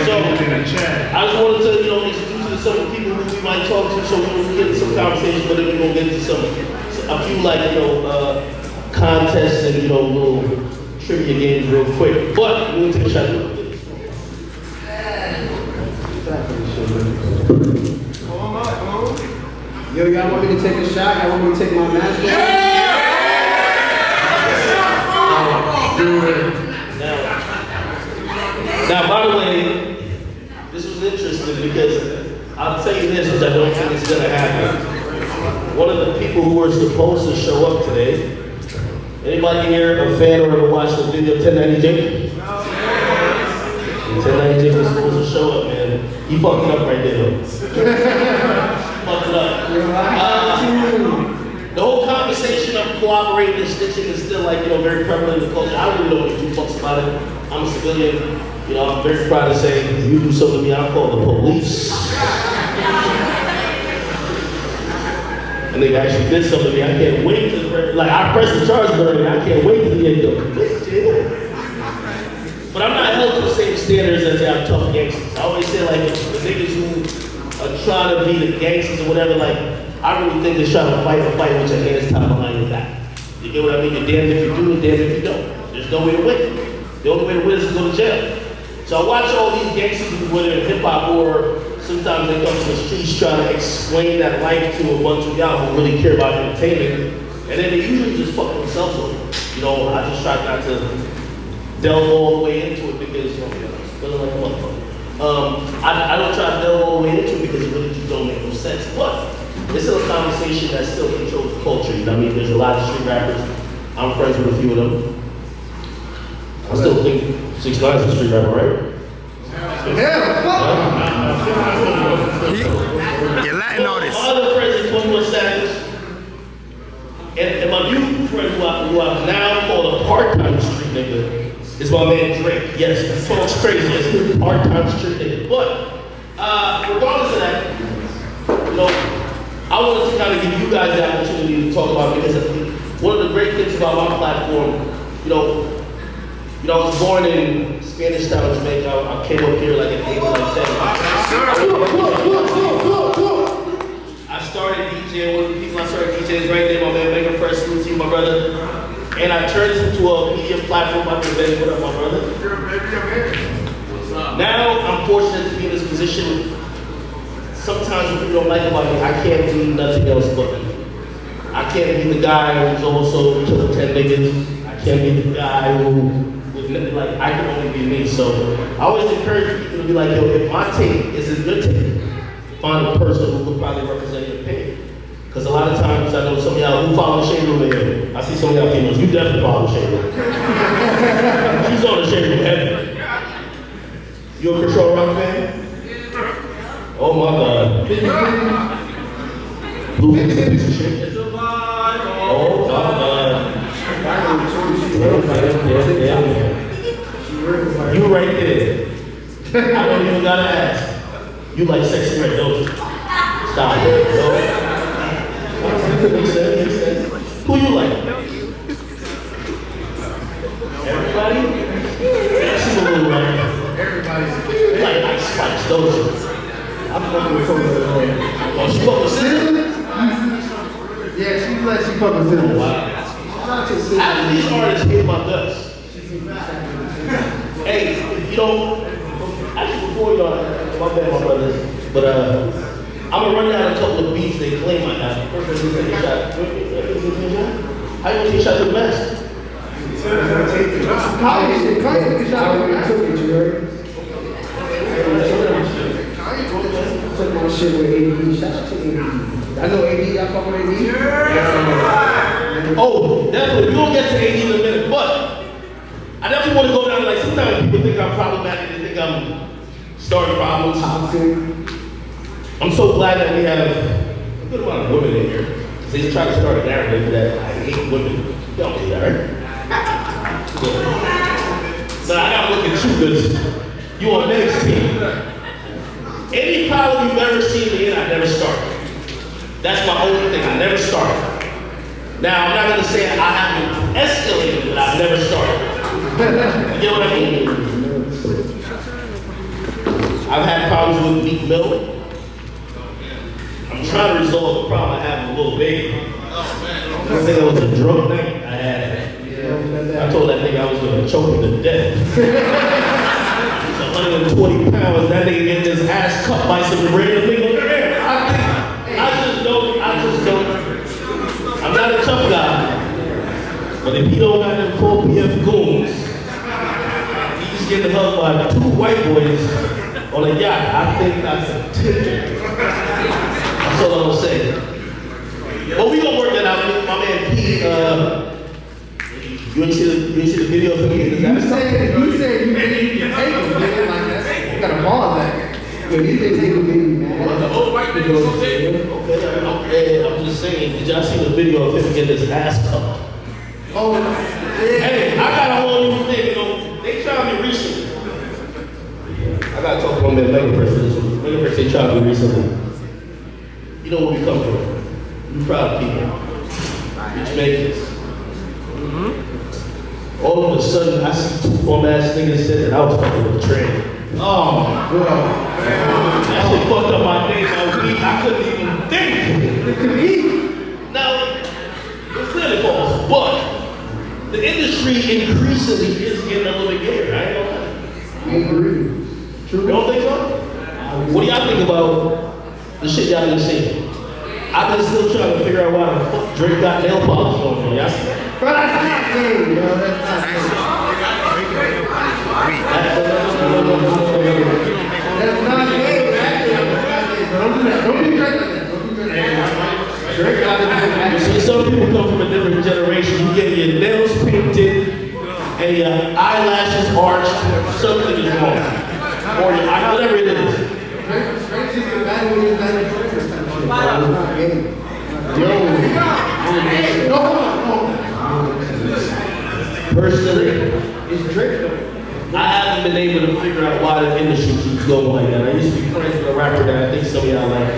S2: So, I just wanted to, you know, introduce you to some of the people who we might talk to so we can get into some conversation, but then we're going to get into a few, like, you know, contests and, you know, little trivia games real quick. But, we're going to take a shot real quick.
S10: Yo, y'all want me to take a shot? Y'all want me to take my mask off?
S2: Now, by the way, this was interesting because I'll tell you this, which I don't think is going to happen. One of the people who were supposed to show up today, anybody here a fan or ever watched the video of 1090J? 1090J was supposed to show up, man. He fucked it up right there, though. Fucked it up. The whole conversation of cooperating and snitching is still, like, you know, very prevalent in the culture. I don't really know what you fucks about it. I'm a civilian. You know, I'm very proud to say, if you do something to me, I'll call the police. And they actually did something to me. I can't wait to, like, I pressed the charges already. I can't wait to get them. But I'm not held to the same standards as I'm tough gangsters. I always say, like, the niggas who are trying to be the gangsters or whatever, like, I really think they're trying to fight with your hands tied behind your back. You get what I mean? You're damned if you do, and damned if you don't. There's no way to win. The only way to win is to go to jail. So I watch all these gangsters, whether in hip hop or sometimes they come to the streets trying to explain that life to a bunch of y'all who really care about entertainment, and then they usually just fuck themselves over. You know, I just try not to delve all the way into it because, you know, feeling like a motherfucker. I don't try to delve all the way into it because it really just don't make no sense. But it's still a conversation that still controls the culture. You know what I mean? There's a lot of street rappers. I'm friends with a few of them. I still think 6 ix is a street rapper, right?
S7: Hell, fuck.
S3: You're Latin artist.
S2: My other friends is 21 Savage. And my new friend who I've now called a part-time street nigga is my man Drake. Yes, that sounds crazy. It's a part-time street nigga. But regardless of that, you know, I wanted to kind of give you guys the opportunity to talk about it because one of the great things about my platform, you know, I was born in Spanish Town, Jamaica. I came up here like at age like 10. I started DJing. One of the people I started DJing is right there, my man Megan Fresh, salute to you, my brother. And I turned this into a media platform. I've been betting, what up, my brother? Now I'm fortunate to be in this position. Sometimes what people don't like about me, I can't do nothing else but me. I can't be the guy who's also killing 10 niggas. I can't be the guy who like, I can only be me. So I always encourage people to be like, yo, if my take isn't your take, find a person who could probably represent your opinion. Because a lot of times I know some of y'all who follow the Shade Room in here. I see some of y'all females, you definitely follow the Shade Room. She's on the Shade Room heavy. You a Control Rock fan? Oh my God. Blue is a piece of shit. Oh my God. You right there. I don't even gotta ask. You like sexy red, don't you? Stop it. No. Makes sense. Who you like? Everybody? She's a little right. Everybody's. You like Ice Spice, don't you? I'm fucking with Cinnamon. Oh, she fuck with Cinnamon?
S7: Yeah, she like she fucking Cinnamon.
S2: Wow. Half of these artists hate my guts. Hey, you know, actually before my bad, my brothers, but I'm gonna run down a couple of beats they claim I have. First, let's take a shot. How you gonna take a shot to the best?
S7: How you take a shot to the best?
S10: Took my shit with AD. Shout out to AD. I know AD. Y'all fuck with AD? Yeah.
S2: Oh, definitely. We're gonna get to AD in a minute, but I definitely want to go down. Like sometimes people think I'm problematic. They think I'm starting problems. I'm so glad that we have a good amount of women in here. They try to start a narrative that I hate women. Don't do that, right? So I gotta look at you because you on next team. Any problem you've ever seen me in, I never started. That's my only thing, I never started. Now, I'm not gonna say I haven't escalated, but I've never started. You get what I mean? I've had problems with Meek Mill. I'm trying to resolve the problem I have with Lil Baby. I think it was a drug night I had. I told that nigga I was gonna choke him to death. 120 pounds, that nigga getting his ass cut by some random nigga. I just don't. I'm not a tough guy. But if he don't have them 4 PF goons, he's getting hugged by 2 white boys on a yacht. I think that's a tip. That's all I'm gonna say. But we gonna work that out. My man P, you ain't see the video of him getting his ass cut?
S7: You said you didn't take him, man. Like that. You gotta pause that.
S10: Yo, you think they would be mad?
S2: The old white nigga so okay, I'm just saying, did y'all see the video of him getting his ass cut?
S7: Oh, yeah.
S2: Hey, I got a whole new thing, you know, they tried me recently. I gotta talk to my man Megan Fresh for this one. Megan Fresh, they tried me recently. You know where we come from. You proud people. You Jamaicans. All of a sudden, I see two bum-ass niggas said that I was fucking with a train.
S10: Oh, bro.
S2: That shit fucked up my day, my week. I couldn't even think. Now, it's clearly false, but the industry increasingly is getting a little bit gayer. I ain't gonna lie.
S10: I agree.
S2: You don't think so? What do y'all think about the shit y'all been seeing? I've been still trying to figure out why the fuck Drake got nail polish on me. Y'all see that?
S10: Bro, that's not gay, bro. That's not gay. That's not gay, man. Don't do that. Don't be Drake like that. Don't be Drake like that. Drake got it.
S2: See, some people come from a different generation. You get your nails painted and your eyelashes arched. Something is wrong. Or your eye, whatever it is.
S10: Drake's just a bad when he's bad at first. It's not gay. No, hold on.
S2: Personally,
S10: It's Drake though.
S2: I haven't been able to figure out why the industry keeps going like that. I used to be friends with a rapper that I think some of y'all like.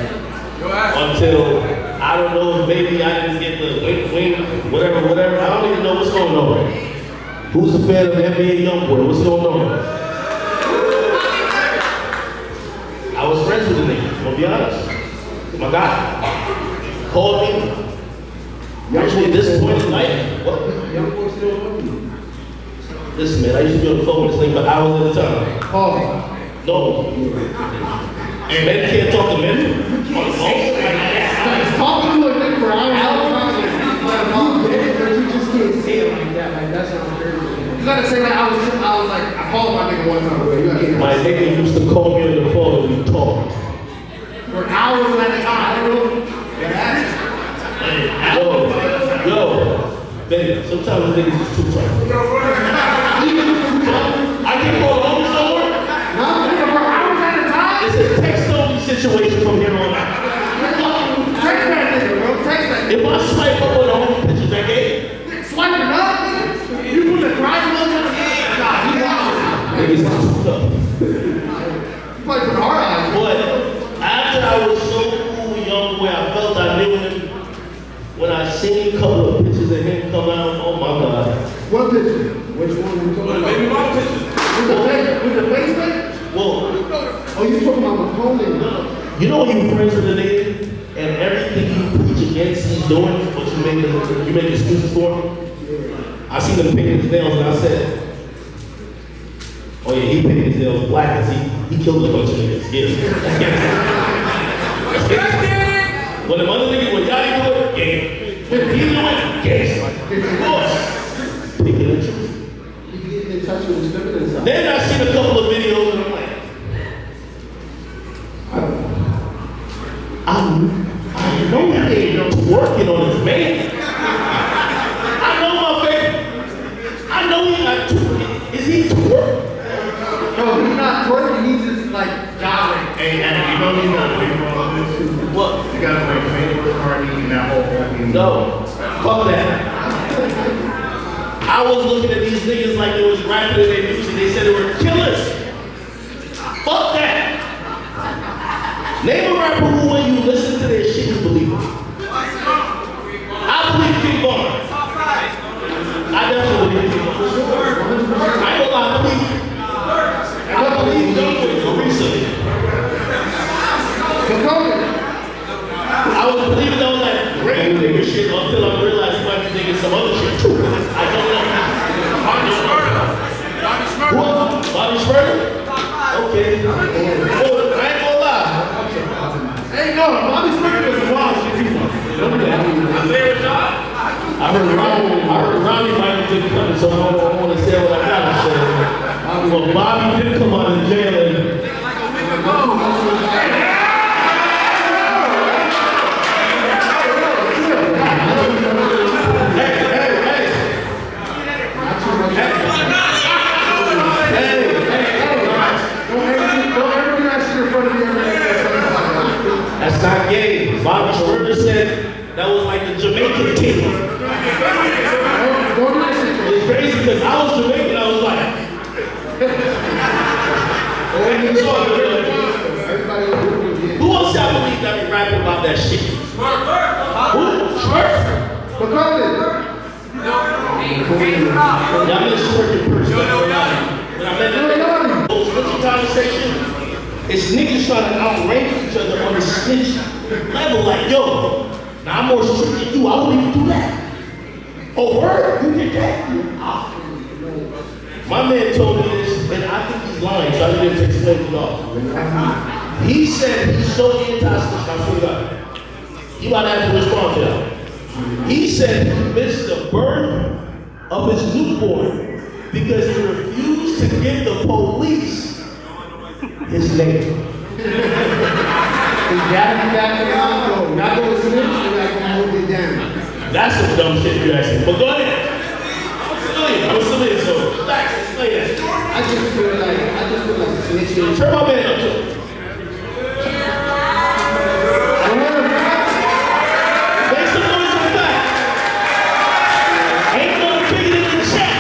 S2: Until, I don't know if maybe I didn't get the wink, whatever. I don't even know what's going on. Who's a fan of NBA Youngboy? What's going on? I was friends with the nigga, I'm gonna be honest. My guy called me. Actually, at this point in life, what?
S10: Young boy still love you.
S2: Listen, man, I used to be on the phone with this thing for hours at a time.
S10: Oh.
S2: No. And men can't talk to men on the phone.
S10: Talking to a nigga for hours. But you just can't say it like that. Like, that's not fair. You gotta say, like, I was like, I called my nigga one time. Bro. You gotta get
S2: My nigga used to call me on the phone and we talked.
S10: for hours at a time. I don't know.
S2: Yo, baby, sometimes niggas is too tough. I can call home somewhere.
S10: No, nigga, for hours at a time?
S2: It's a text-only situation from here on out.
S10: Text that nigga, bro. Text that nigga.
S2: If I swipe up on the home pictures I gave,
S10: Swiping up, nigga. You put the grind on the nah, you wild.
S2: niggas is too tough.
S10: You probably put hard eyes.
S2: But after I was so cool, young boy, I felt I knew him. When I seen a couple of pictures of him come out, oh my God.
S10: What picture? Which one are you talking about?
S6: Baby mama pictures.
S10: With the face thing?
S2: Well,
S10: Oh, you talking about my opponent?
S2: you know when you friends with a nigga and everything you preach against he's doing, but you make excuses for him? I seen him painting his nails and I said, oh yeah, he painted his nails black because he killed a bunch of niggas. Yeah. When the mother niggas, when Yachty do it, game. When he do it, game. Of course. Picking the truth.
S10: You can get in touch with his feminine side.
S2: Then I seen a couple of videos and I'm like, I know he ain't working on his man. I know my baby. I know he not twerking. Is he twerking?
S10: No, he's not twerking, he's just like jogging.
S3: Hey, and you know he's not waiting for all this.
S2: What?
S3: You gotta like paint the party and that whole fucking.
S2: No. Fuck that. I was looking at these niggas like they was rapping in their music. They said they were killers. Fuck that. Name a rapper who, when you listen to their shit, you believe it. I believe King Von. I definitely believe King Von. I ain't gonna lie, I believe Youngboy recently. I was believing all that rap nigga shit until I realized he might be thinking some other shit too. I don't know. Bobby Smurder? Okay. Oh, I ain't gonna lie.
S10: Hey, no, Bobby Smurder was wild shit.
S2: I heard Ronnie might be coming, so I don't want to say what I gotta say. Well, Bobby did come out of jail and that's not gay. Bobby Smurder said that was like the Jamaican king. It's crazy because I was Jamaican, I was like, who else y'all believe that be rapping about that shit? Who? Y'all miss working person. When I met that snitching conversation, it's niggas trying to outrank each other on the snitch level. Like, yo, now I'm more strict than you. I wouldn't even do that. Oh, word? You did that? Ah. My man told me this, and I think he's lying, so I didn't have to explain it all. He said he's so anti-snitch. I forgot. You might have to respond to that. He said he missed the birth of his newborn because he refused to give the police his name.
S10: Is that y'all go to snitch or y'all gonna hold it down?
S2: That's some dumb shit you asking. But go ahead. I'm a civilian, so facts, explain that.
S10: I just feel like snitching.
S2: Turn my man up to it. Make some noise in the back. Ain't no bigger than the chat.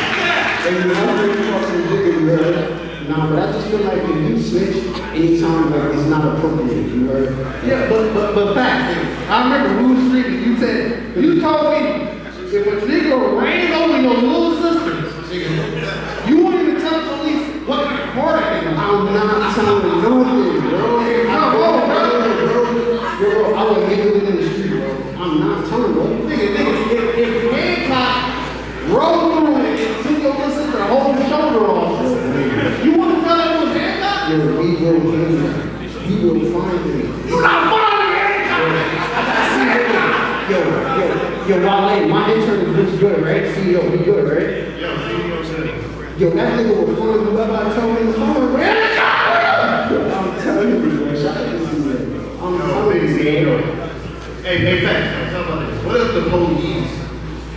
S10: Nah, but I just feel like if you switch anytime like it's not appropriate, you heard?
S7: Yeah, but facts. I remember we was streaming. You said, you told me if a nigga ran over your little sister, you wouldn't even tell the police what kind of car that nigga was.
S10: I'm not telling nothing, bro. Bro, I would handle it in the street, bro. I'm not telling, bro.
S7: Nigga, if Hancock rolled through it and took your little sister to hold the shoulder off, you wouldn't tell that it was Hancock?
S10: Yo, he will find me. He will find me.
S7: You not finding Hancock!
S10: Yo, Wale, my intern is good, right? CEO, he good, right? Yo, that nigga will find whoever I tell him to find, right? I'm telling you, bro. Shout out to you, man. I'm telling you, bro.
S3: Hey, facts. Tell about this. What if the police,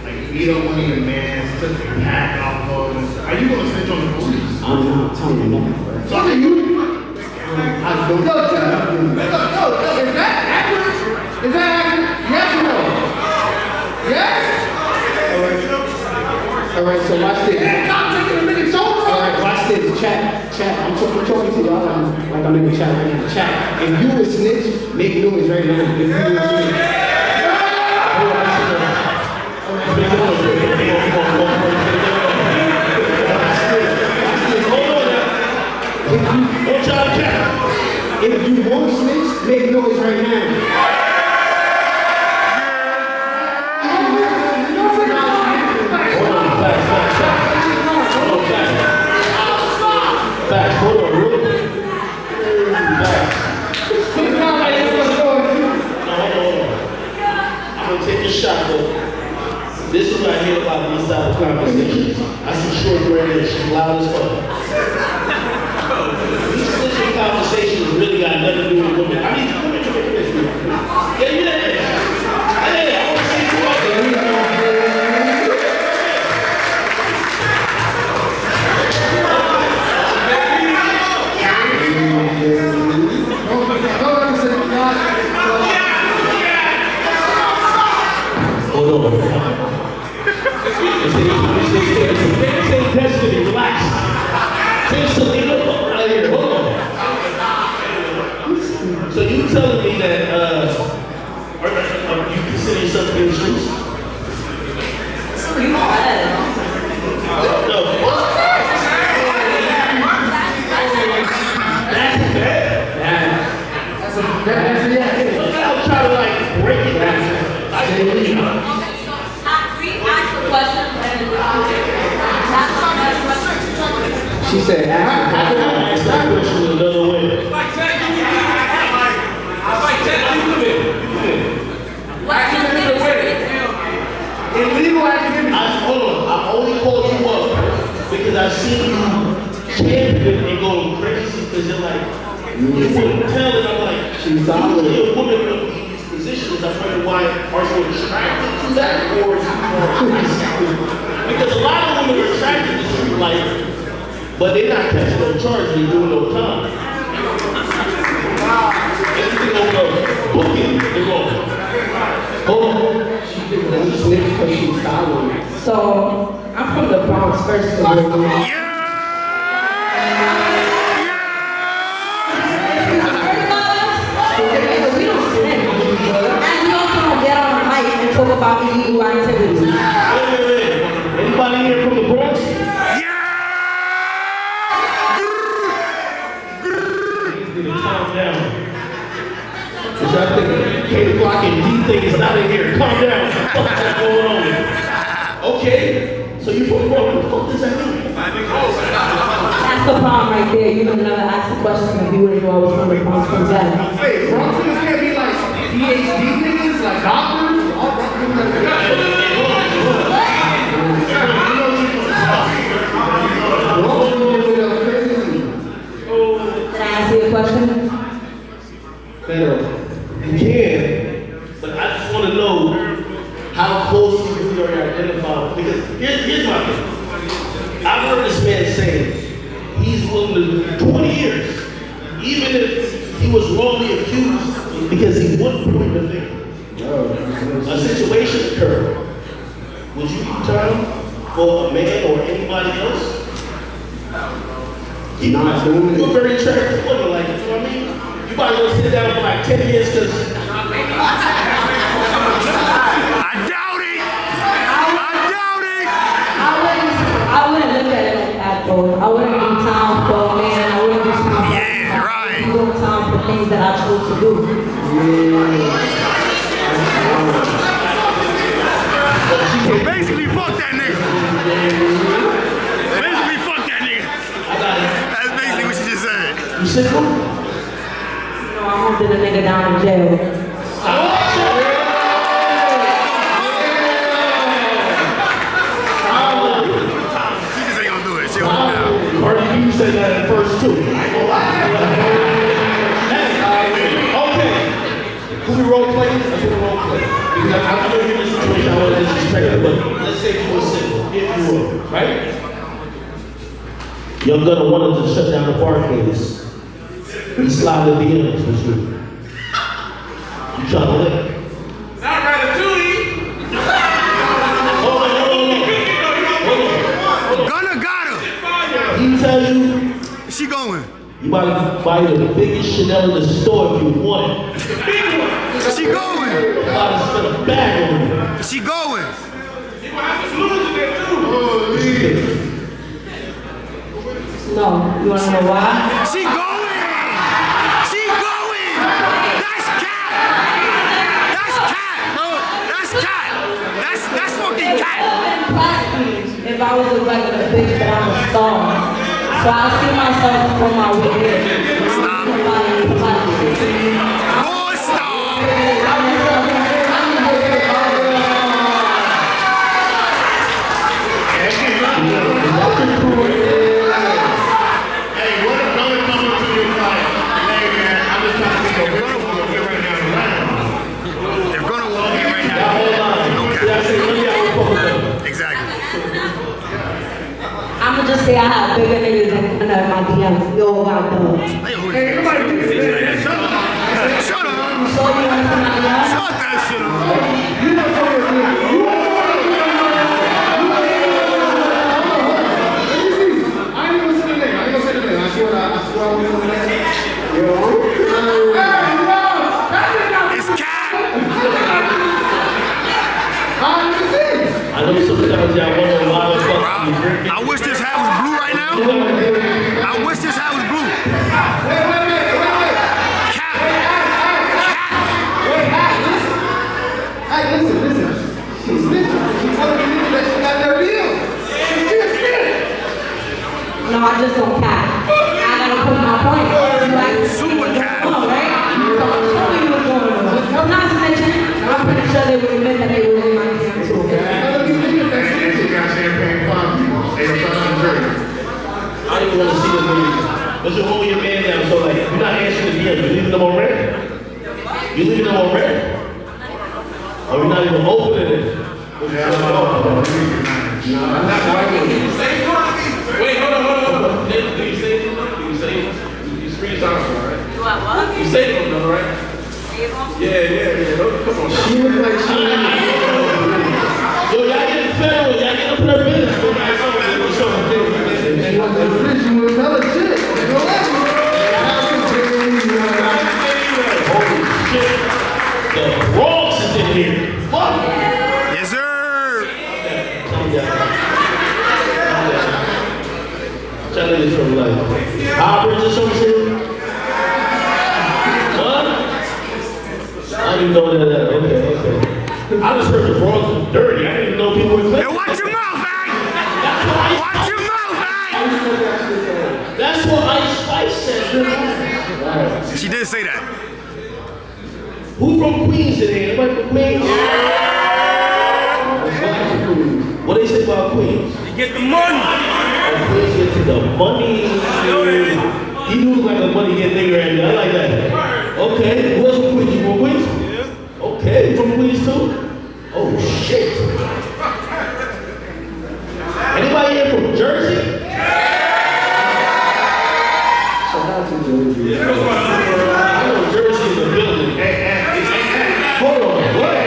S3: like, beat up one of your mans, took the pack off of him? Are you gonna snitch on the police?
S10: I'm not telling you nothing, bro.
S3: So are you?
S10: I don't
S7: Is that accurate? Is that accurate? Yes or no? Yes?
S10: All right, so watch this.
S7: Hancock taking a minute shoulder
S10: All right, watch this. Chat. I'm talking to y'all like I'm in the chat right now. Chat. If you a snitch, make noise right now. If you a snitch. If you want snitch, make noise right now.
S2: Facts, hold on, real quick. Facts. No, hold on. I'm gonna take a shot, though. This is what I hear about these type of conversations. I see short right there, she's loud as fuck. These snitching conversations really got nothing to do with women. I mean, come here. Yeah, you there. Hey, I want to see you out there. Hold on. It's destiny, relax. Take Selena out of here, hold on. So you telling me that you consider yourself to be in the streets? No. That's bad. I'll try to like break it down.
S10: She said,
S2: ask that question another way.
S7: Illegal activity.
S2: Hold on, I only called you up because I've seen you champion and go crazy because you're like, you wouldn't tell it. I'm like, usually a woman in these positions, I'm wondering why are you attracted to that or is it more because a lot of women are attracted to street life, but they're not catching no charge, they're doing no time. Everything over booking, they're going. Hold on.
S9: So, I'm from the Bronx first of all. We don't snitch. And we also don't get on the mic and talk about illegal activities.
S2: Wait. Anybody here from the Bronx? Calm down. Cause I think K Block and D thing is not in here. Calm down. What's going on? Okay. So you from Bronx? What the fuck does that mean?
S9: That's the problem right there. You would never ask the question if you wouldn't know I was from the Bronx from Dallas.
S7: Wait, Bronx niggas can't be like PhD niggas, like doctors? All Bronx niggas are
S9: Can I ask you a question?
S2: You can, but I just want to know how close you really are identified. Because here's my thing. I've heard this man say he's willing to do 20 years, even if he was wrongly accused, because he wouldn't point the finger. A situation occurred. Would you turn for a man or anybody else? You're very attractive woman, like, you know what I mean? You probably gonna sit down for like 10 years because
S3: I doubt it.
S9: I wouldn't look at it like that though. I wouldn't do time for a man. I wouldn't do time for I'm doing time for things that I chose to do.
S3: So basically, fuck that nigga. That's basically what she just said.
S2: you single?
S9: No, I'm holding a nigga down in jail.
S3: She just ain't gonna do it. She gonna do it.
S2: Or you said that at first too. I ain't gonna lie. Okay. Who we role play? Let's do the role play. Because I'm in this situation, I want to disrespect it, but let's say you were single, if you were, right? Your gunner wanted to shut down the barricades. He slid the DMs with you. You trying to live?
S6: Not Ratatouille.
S2: Hold on.
S3: Gunna got her.
S2: He tell you
S3: She going.
S2: you might buy the biggest Chanel in the store if you want it.
S3: She going.
S2: You might spend a bag on it.
S3: She going.
S6: You gonna have to lose in there too.
S9: No, you wanna know why?
S3: She going. She going. That's cat. That's cat, bro. That's cat. That's fucking cat.
S9: If I was a regular bitch, but I'm a star. So I see myself on my way there.
S3: Stop. Boy, stop.
S1: Hey, what if Gunna come up to you like, hey man, I'm just trying to think of Gunna will get right now in the line.
S3: If Gunna walk in right now, exactly.
S9: I'ma just say I have bigger niggas than my DMs. Yo, about them.
S3: Hey, nobody do this, man. Shut up. Shut up.
S9: So you want somebody else?
S3: Shut that shit up. It's cat.
S2: I know sometimes y'all wonder why the fuck you drinking.
S3: I wish this hat was blue right now. I wish this hat was blue. Cat.
S7: Hey, listen. She's snitching. She's telling me that she got their deal. She's snitching.
S9: No, I just don't cap. I gotta put my point. You like
S3: Super cat.
S9: Come on, right? So I'm showing you what's going on. I'm not snitching. I'm pretty sure they would admit that they were in my DM too.
S1: You got champagne pop. Hey, I'm trying to drink.
S2: I don't even want to see this movie. But you hold your man down, so like, you're not answering the DM, you're leaving them on red? You leaving them on red? Or you're not even opening it?
S6: Wait, hold on. Do you save them? You screenshot them, right?
S11: Do I what?
S6: You save them, though, right?
S11: Save them?
S6: Yeah. Come on.
S7: She looked like she
S2: Yo, y'all getting federal, y'all getting up in their business.
S7: was another chick.
S2: Holy shit. The Bronx is in here. Fuck. Tell me this from life. Bridge or some shit? What? I didn't even know that. Okay. I just heard the Bronx was dirty. I didn't even know people were clean.
S3: Hey, watch your mouth, man! Watch your mouth, man!
S2: That's what Ice Spice said.
S3: She did say that.
S2: Who from Queens today? Anybody from Queens? What they say about Queens?
S3: You get the money.
S2: Queens get to the money. He moves like a money get nigga at me. I like that. Okay, who else from Queens? You from Queens? Yeah. Okay, you from Queens too? Oh shit. Anybody here from Jersey?
S10: Shout out to Jersey.
S2: I know Jersey is a building. Hold on, what?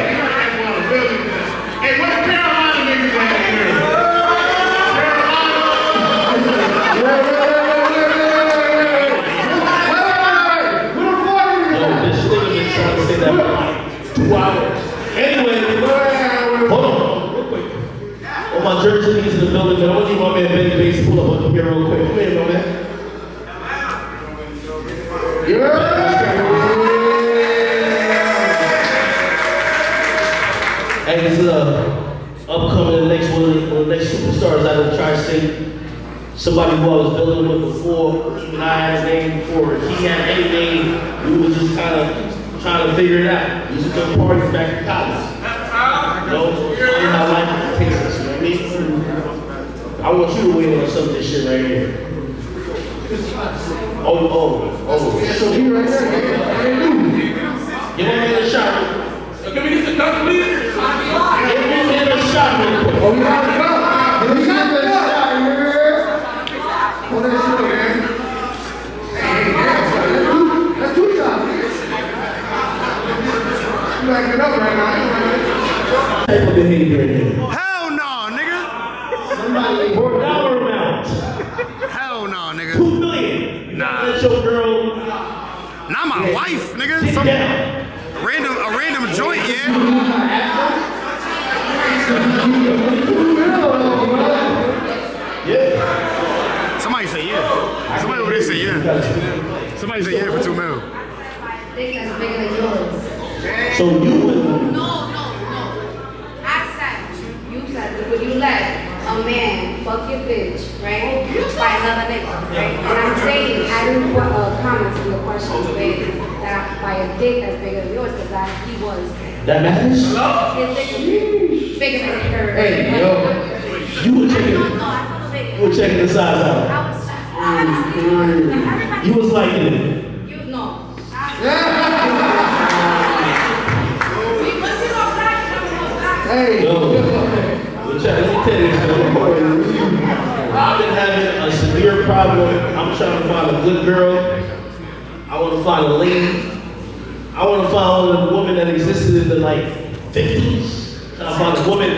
S1: Hey, what Carolina niggas at here?
S2: This nigga been trying to say that for like 2 hours. Anyway, hold on, real quick. All my Jersey niggas in the building, man. I want to need my man Benny Bass pull up on here real quick. Come here, my man. Hey, this is upcoming the next one of the next superstars out of the Tri-State. Somebody who I was building with before, even I had a name before he had a name. We was just kind of trying to figure it out. We used to go parties back in college. You know, how life takes us, you know what I mean? I want you to weigh in on some of this shit right here. Oh.
S10: So he right there.
S2: Give my man a shot.
S6: Can we get the cup, please?
S2: Give my man a shot real quick.
S10: Oh, we got the cup. We got the shot, nigga. Hold that shit, man. Let's do shots. You backing it up right now.
S2: Type of behavior in here.
S3: Hell no, nigga.
S10: Somebody
S2: For a dollar amount.
S3: Hell no, nigga.
S2: $2 million.
S3: Nah.
S2: Let your girl
S3: Not my wife, nigga.
S2: get
S3: Some
S2: down.
S3: a random joint, yeah.
S2: Yeah.
S3: Somebody say yeah. Somebody over there say yeah. Somebody say yeah for $2 million.
S11: Dick that's bigger than yours.
S2: So you would.
S11: No. I said, you said, would you let a man fuck your bitch, right? By another nigga, right? And I'm saying, I didn't put comments in the questions with that by a dick that's bigger than yours, because he was.
S2: That matters?
S11: His dick was bigger than hers.
S10: Hey, yo.
S2: You were checking.
S11: I saw the big.
S2: You were checking the size out. You was liking it.
S11: You know.
S10: Hey.
S2: Yo. Let me tell you something. I've been having a severe problem. I'm trying to find a good girl. I want to find a lady. I want to find a woman that existed in the like 50s. Trying to find a woman,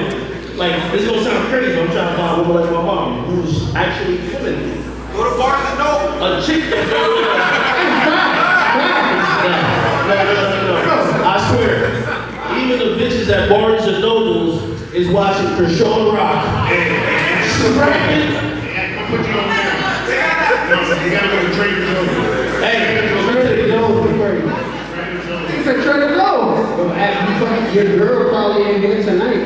S2: like, this is gonna sound crazy, but I'm trying to find a woman like my mom, who's actually feminine.
S5: Go to bars and know.
S2: A chick that No. I swear, even the bitches at Barnes and Nobles is watching Kershaw Rock. Scrapping.
S1: I'll put you on there. You gotta go to Trader Joe's.
S2: Hey,
S10: Trader Joe's is crazy. He said Trader Joe's. Your girl probably ain't here tonight.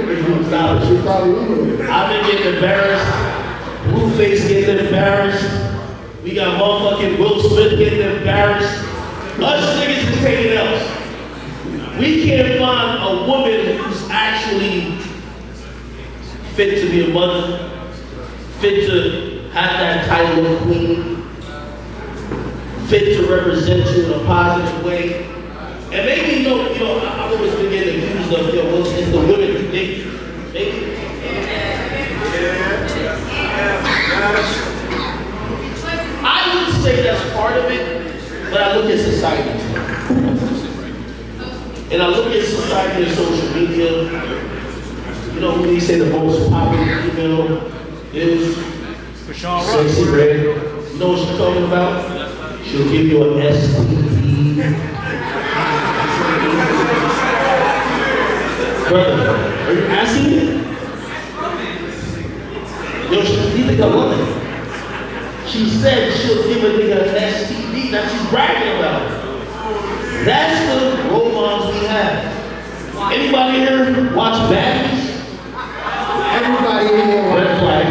S2: Stop it.
S10: She probably will.
S2: I've been getting embarrassed. Blueface getting embarrassed. We got motherfucking Will Smith getting embarrassed. Us niggas is taking else. We can't find a woman who's actually fit to be a mother, fit to have that title of queen, fit to represent you in a positive way. And maybe, I've always been getting accused of, it's the women you think. Maybe. I would say that's part of it, but I look at society. And I look at society and social media. You know who they say the most popular female is? Sexy Red. You know what she's talking about? She'll give you an STD. Brother, are you asking me? think I love it. She said she'll give a nigga an STD that she's bragging about. That's the role models we have. Anybody here watch Baddies?
S10: Everybody in here watch
S2: Red flag.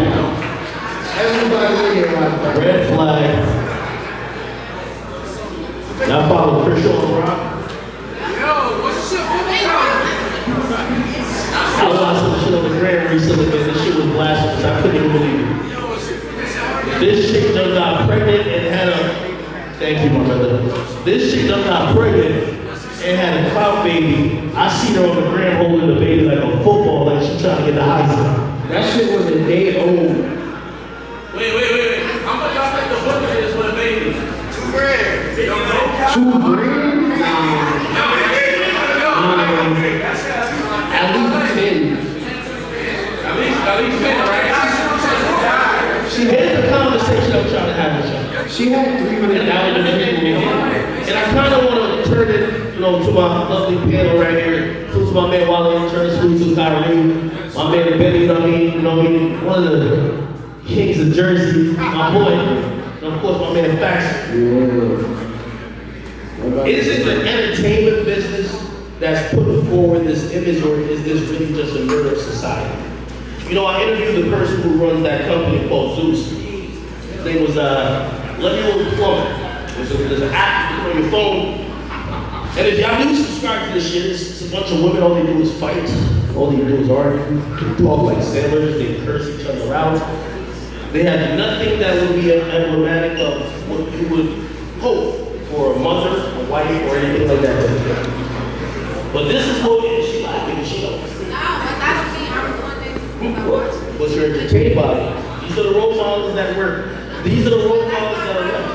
S10: Everybody in here watch that.
S2: Red flag. Y'all follow Chris on Rock? I watched some shit on the gram recently, man. This shit was blasphemous. I couldn't even believe it. This chick done got pregnant and had a. Thank you, my brother. This chick done got pregnant and had a clout baby. I seen her on the gram holding the baby like a football, like she trying to get the Heisman.
S10: That shit was a day old.
S6: Wait. How much y'all think the book is for the baby? $2 grand.
S10: $2 grand? At least 10, right?
S2: Here's the conversation I'm trying to have with y'all.
S10: She had $300
S2: And I kind of want to turn it, to my lovely panel right here. To my man Wale, turn this to Kyrie, my man Benny, one of the kings of Jersey, my boy, and of course my man Fax. Is it the entertainment business that's putting forward this image, or is this really just a mirror of society? I interviewed the person who runs that company called Zeus. His name was Lemuel Plummer. There's an app you put on your phone. And if y'all do subscribe to this shit, it's a bunch of women, all they do is fight. All they do is argue, talk like sailors, they curse each other out. They have nothing that would be emblematic of what you would hope for a mother, a wife, or anything like that. But this is what she laughing, she don't. But you're entertained by it. These are the role models that work. These are the role models that are left.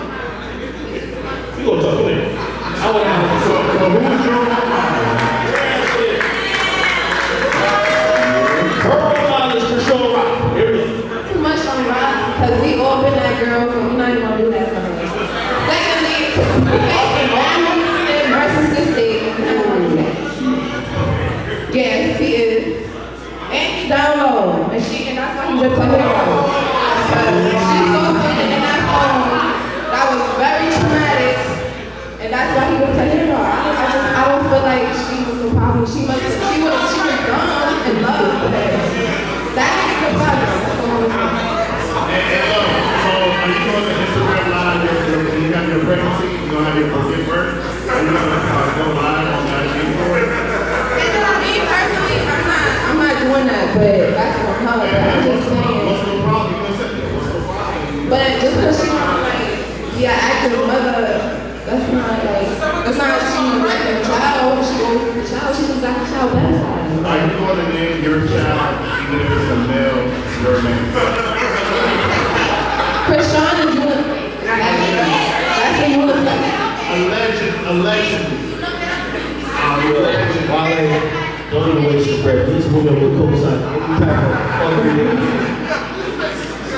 S2: We're gonna talk about it. I want to have a talk. Who's your role model? Her role model is for sure Rock. Here we go.
S9: Too much on Rock, because we all been that girl, so we're not even gonna do that for her. Secondly, narcissistic. Yes, he is. And he's down low. And that's why he ripped her hair out. She saw something in that phone that was very traumatic. And that's why he ripped her hair out. I don't feel like she was the problem. She was dumb and loved. That is the problem. That's all I'm saying.
S1: So, are you going to Instagram live? You have your pregnancy, you're going to have your birth birth? Are you going to go live on that?
S9: I'm not doing that, but that's what I'm telling you. I'm just saying.
S1: What's the problem? What's the problem?
S9: But just because she wants be an active mother, that's not she like a child. She goes with the child. She was like a child baptized.
S1: Are you going to name your child, even if it's a male, your name?
S9: Krishan is unisex. That's a unisex.
S1: Allegedly.
S2: Wale, don't even waste your breath. These women will co-sign.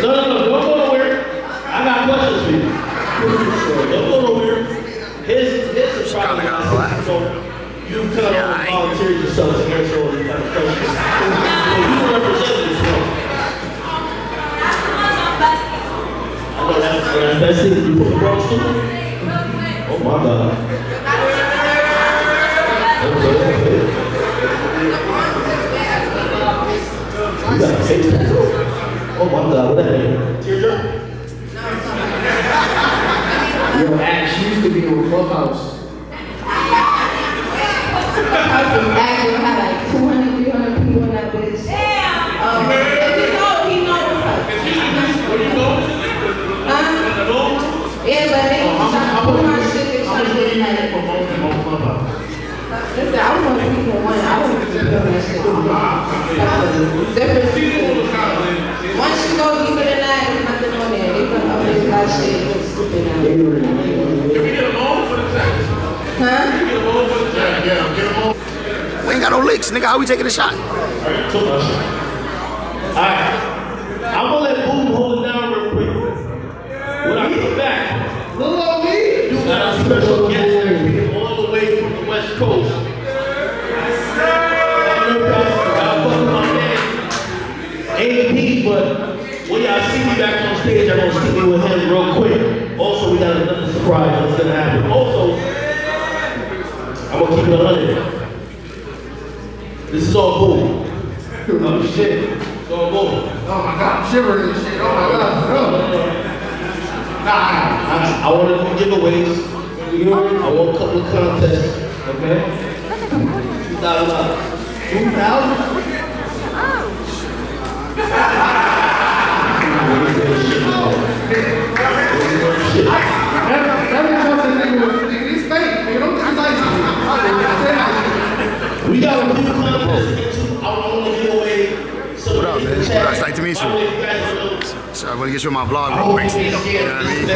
S2: No, don't go nowhere. I got questions for you. Don't go nowhere. Here's the problem. You kind of volunteered yourself to answer all these kind of questions. So you represent this one. I know that's it. You put the bronze too? Oh my God. Okay. You got a face tattoo? Oh my God, what that name? Teardrop?
S10: Yo, Ash used to be on Clubhouse.
S9: Clubhouse is active. Had like 200, 300 people in that bitch. Damn! He knows what's up. Yeah, but they put my shit, they trying to get like. Listen, I was on season 1. I wasn't doing that shit. Different seasons. Once you go deeper than that, there's nothing on there. They put updates that shit. It looks stupid now.
S6: Can we get a loan for the tax?
S9: Huh?
S6: Can we get a loan for the tax?
S1: Yeah, get them all.
S3: We ain't got no licks, nigga. How we taking a shot?
S2: Alright, I'm gonna let Boom hold it down real quick. When I get back,
S7: Little old me.
S2: you got a special guest all the way from the West Coast. AP, but what y'all guys see me back on stage, I'm gonna stick it with him real quick. Also, we got another surprise that's gonna happen. Also, I'm gonna keep it 100. This is all gold.
S7: Oh shit.
S2: It's all gold.
S7: Oh my god, I'm shivering and shit. Oh my god.
S2: I want to do giveaways. I want a couple of contests. Okay? $2,000. 2,000? We got a few contests to get to. I want to give away some.
S4: What up, man? What up? It's nice to meet you. So I'm gonna get you on my vlog real quick. You know what I mean?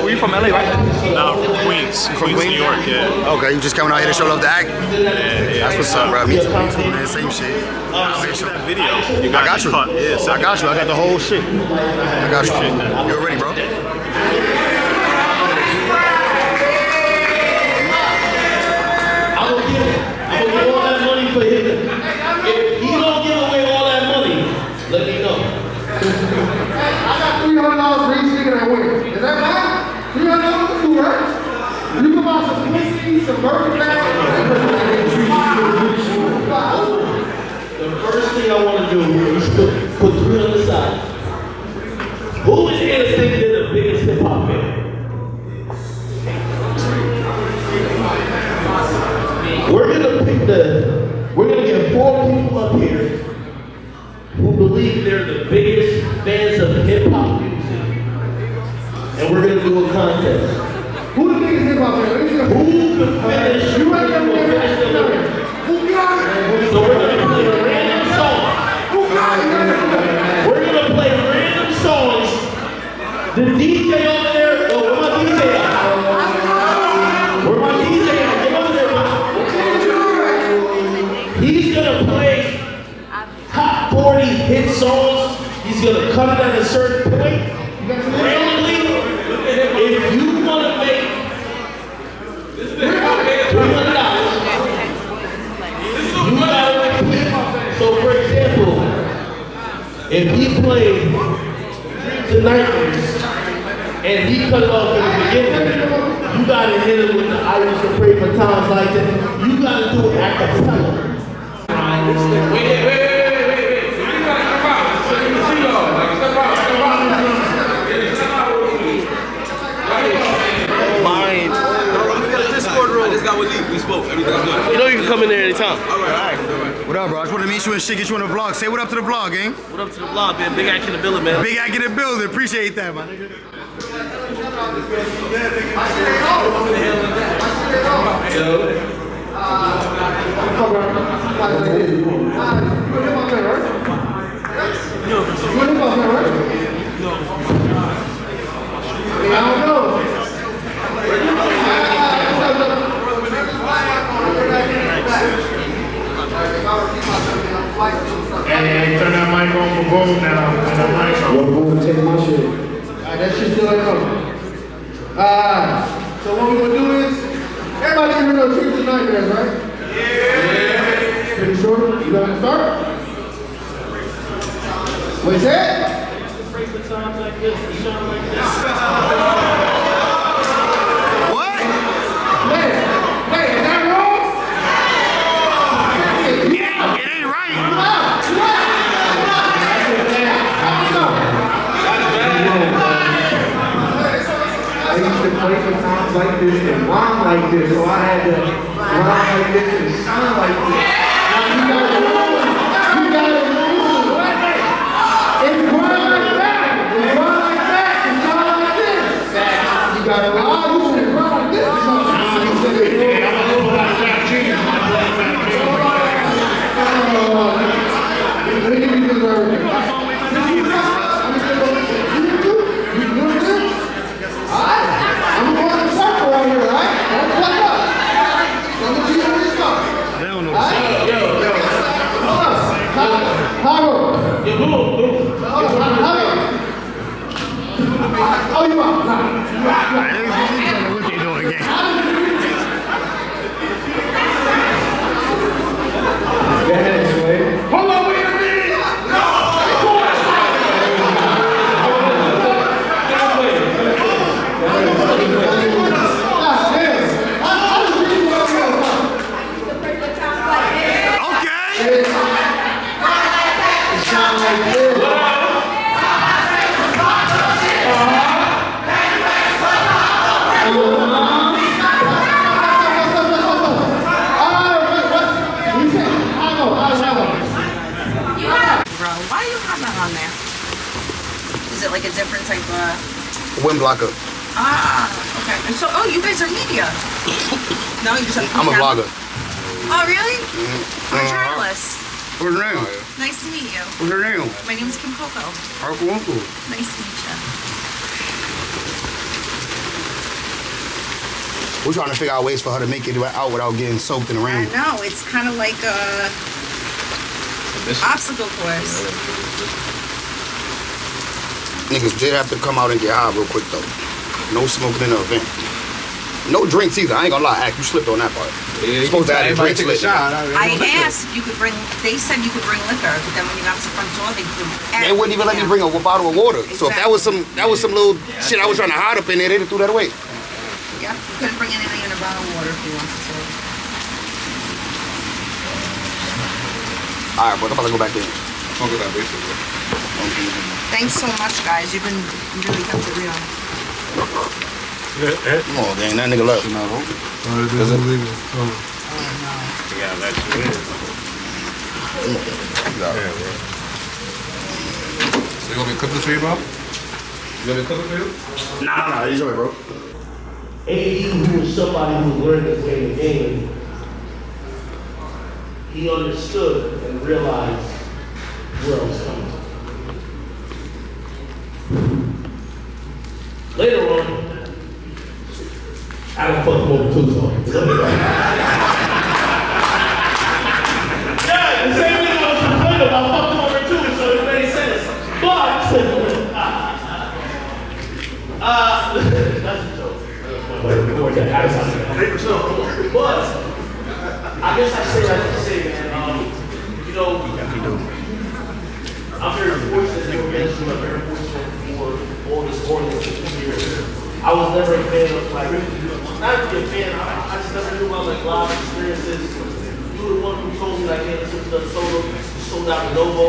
S8: Were you from LA, right?
S12: No, from Queens. Queens, New York, yeah.
S4: Okay, you just coming out here to show love to act?
S12: Yeah.
S4: That's what's up, bro. Me too, man. Same shit.
S12: Out here showing that video.
S4: I got you.
S12: Yeah,
S4: I got you. I got the whole shit. I got you. You're ready, bro.
S2: I'm gonna give all that money for him. If he don't give away all that money, let me know.
S7: I got $300 for each nigga that wins. Is that right? $300 is cool, right? You can buy some pussy, some burger bags.
S2: The first thing I want to do is put 300 aside. Who is here to think they're the biggest hip hop fan? We're gonna get 4 people up here who believe they're the biggest fans of hip hop music. And we're gonna do a contest.
S7: Who the biggest hip hop fan?
S2: Who can finish?
S7: You ready to finish the lyric? Who got it?
S2: So we're gonna play random songs.
S7: Who got it?
S2: We're gonna play random songs. The DJ over there, oh, where my DJ at? Where my DJ at? Get over there, man. He's gonna play top 40 hit songs. He's gonna cut it at a certain point. Randomly, if you wanna make $300, you gotta repeat. So for example, if he played Tonight and he cut it off in the beginning, you gotta hit it with the I used to pray for times like that. You gotta do it at the cappella.
S6: Wait. You gotta step out. So you can see y'all. Like, step out.
S12: Mine. Discord room. I just got with Lee. We spoke. Everything's good.
S2: You know you can come in there anytime.
S12: All right.
S4: What up, bro? I just want to meet you and shit, get you on the vlog. Say what up to the vlog, gang.
S2: What up to the vlog, man? Big act in the building, man.
S4: Big act in the building. Appreciate that, my nigga.
S7: I don't know.
S1: Hey, turn that mic on for gold now. Turn that mic on.
S10: I'm gonna take my shit.
S7: That shit still ain't coming. So what we gonna do is, everybody here know Dreams and Nightmares, right? Yeah. Pretty sure? You gonna start? What's that?
S4: What?
S7: Wait, is that wrong?
S4: Yeah, it ain't right.
S10: I used to play for songs like this and rhyme like this, so I had to rhyme like this and sound like this. Now you gotta move. It's rhyme like that. It's rhyme like that. It's rhyme like this. You gotta rhyme. You should rhyme like this.
S7: Let me give you this right here. I'm going to circle right here, right? Don't fuck up. I'm going to see where you start.
S4: They don't know.
S7: Hago. Oh, you are.
S4: What they doing again?
S7: Hold on, wait a minute. No.
S13: it like a different type of?
S4: Wind blocker.
S13: Ah, okay. And so, oh, you guys are media. No, you just have
S4: I'm a vlogger.
S13: Oh, really?
S4: Mm-hmm.
S13: I'm a journalist.
S4: What's your name?
S13: Nice to meet you.
S4: What's your name?
S13: My name's Kim Coco.
S4: Uncle.
S13: Nice to meet you.
S4: We're trying to figure out ways for her to make it out without getting soaked in the rain.
S13: I know, it's kind of like a obstacle course.
S4: Niggas did have to come out and get high real quick though. No smoking in the event. No drinks either. I ain't gonna lie, you slipped on that part.
S12: Yeah,
S4: You're supposed to have the drinks lit.
S13: I asked if you could bring, they said you could bring liquor, but then when you got to the front door, they threw
S4: They wouldn't even let me bring a bottle of water. So if that was some little shit I was trying to hide up in there, they'd have threw that away.
S13: Yeah, you couldn't bring anything in a bottle of water if you wanted to.
S4: Alright, but I'm about to go back in.
S12: Talk about basically.
S13: Thanks so much, guys. You've been really kept it real.
S4: Come on, gang, that nigga left.
S12: Yeah, that's it. So you gonna be cooking for you, bro? You gonna be cooking for you?
S4: Nah, enjoy, bro.
S2: AD, who was somebody who learned to play the game, he understood and realized where I was coming from. Later on, I don't fuck him over too, so. Yeah, the same thing I was complaining about, fuck him over too, so it made sense. But, that's a joke. But, I guess I say that to say, man, you know, I'm very fortunate to have been through, I'm very fortunate for all this audience for years. I was never a fan of, like, not really a fan, I just never knew about, like, live experiences. You were the one who told me, like, hey, this is the solo, you sold out Novo.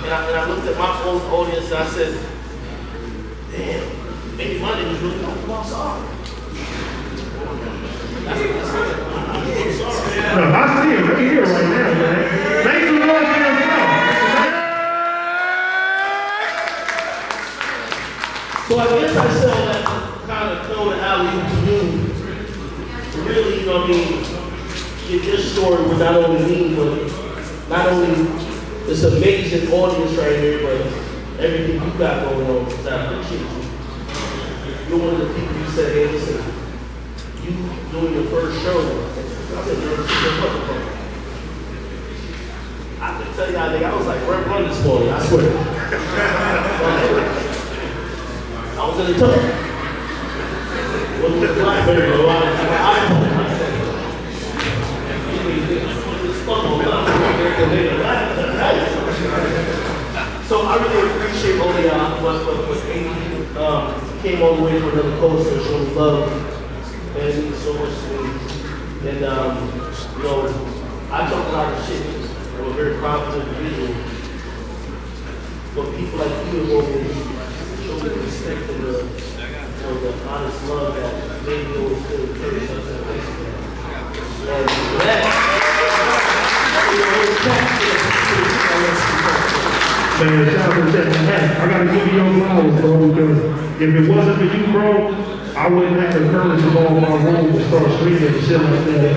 S2: And I looked at my own audience and I said, damn, maybe my niggas really don't come outside. That's what I said.
S1: I see it right here, right now, man. Thanks for watching yourself.
S2: So I guess I sell that kind of throw the alley to you to really, you know what I mean, get this story with not only me, but not only this amazing audience right here, but everything you got going on. Because I appreciate you. You're one of the people who said, hey, listen, you doing your first show, I said, you're a motherfucker. I can tell you, I was like, run this morning, I swear. I was in the tub. With the BlackBerry, so I really appreciate all y'all what Amy came all the way from another coast and showed love and so much to me. And you know, I talk a lot of shit. I'm a very positive individual. But people like you are going to show me respect and the honest love that maybe always feel encouraged us in Facebook. And for that,
S1: Man, shout out to that. Hey, I gotta give you your flowers, bro, because if it wasn't for you, bro, I wouldn't have the courage to go in my room and start screaming and shit like that.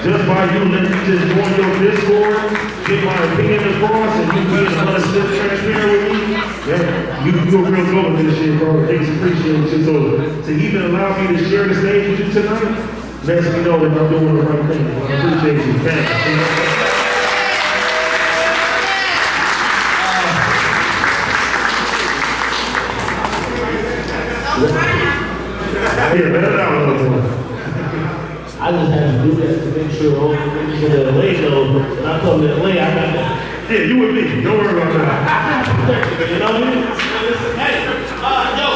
S1: Just by you letting me just join your Discord, get my opinion across, and you being honest and transparent with me, yeah, you're a real go with this shit, bro. Thanks, appreciate you. So to even allow me to share the stage with you tonight, lets me know that I'm doing the right thing. I appreciate you. Thanks. Yeah, let it out a little more.
S2: I just had to do that to make sure all the people in LA know when I come to LA, I got that.
S1: Yeah, you and me. Don't worry about that.
S2: You know what I mean? Hey, yo,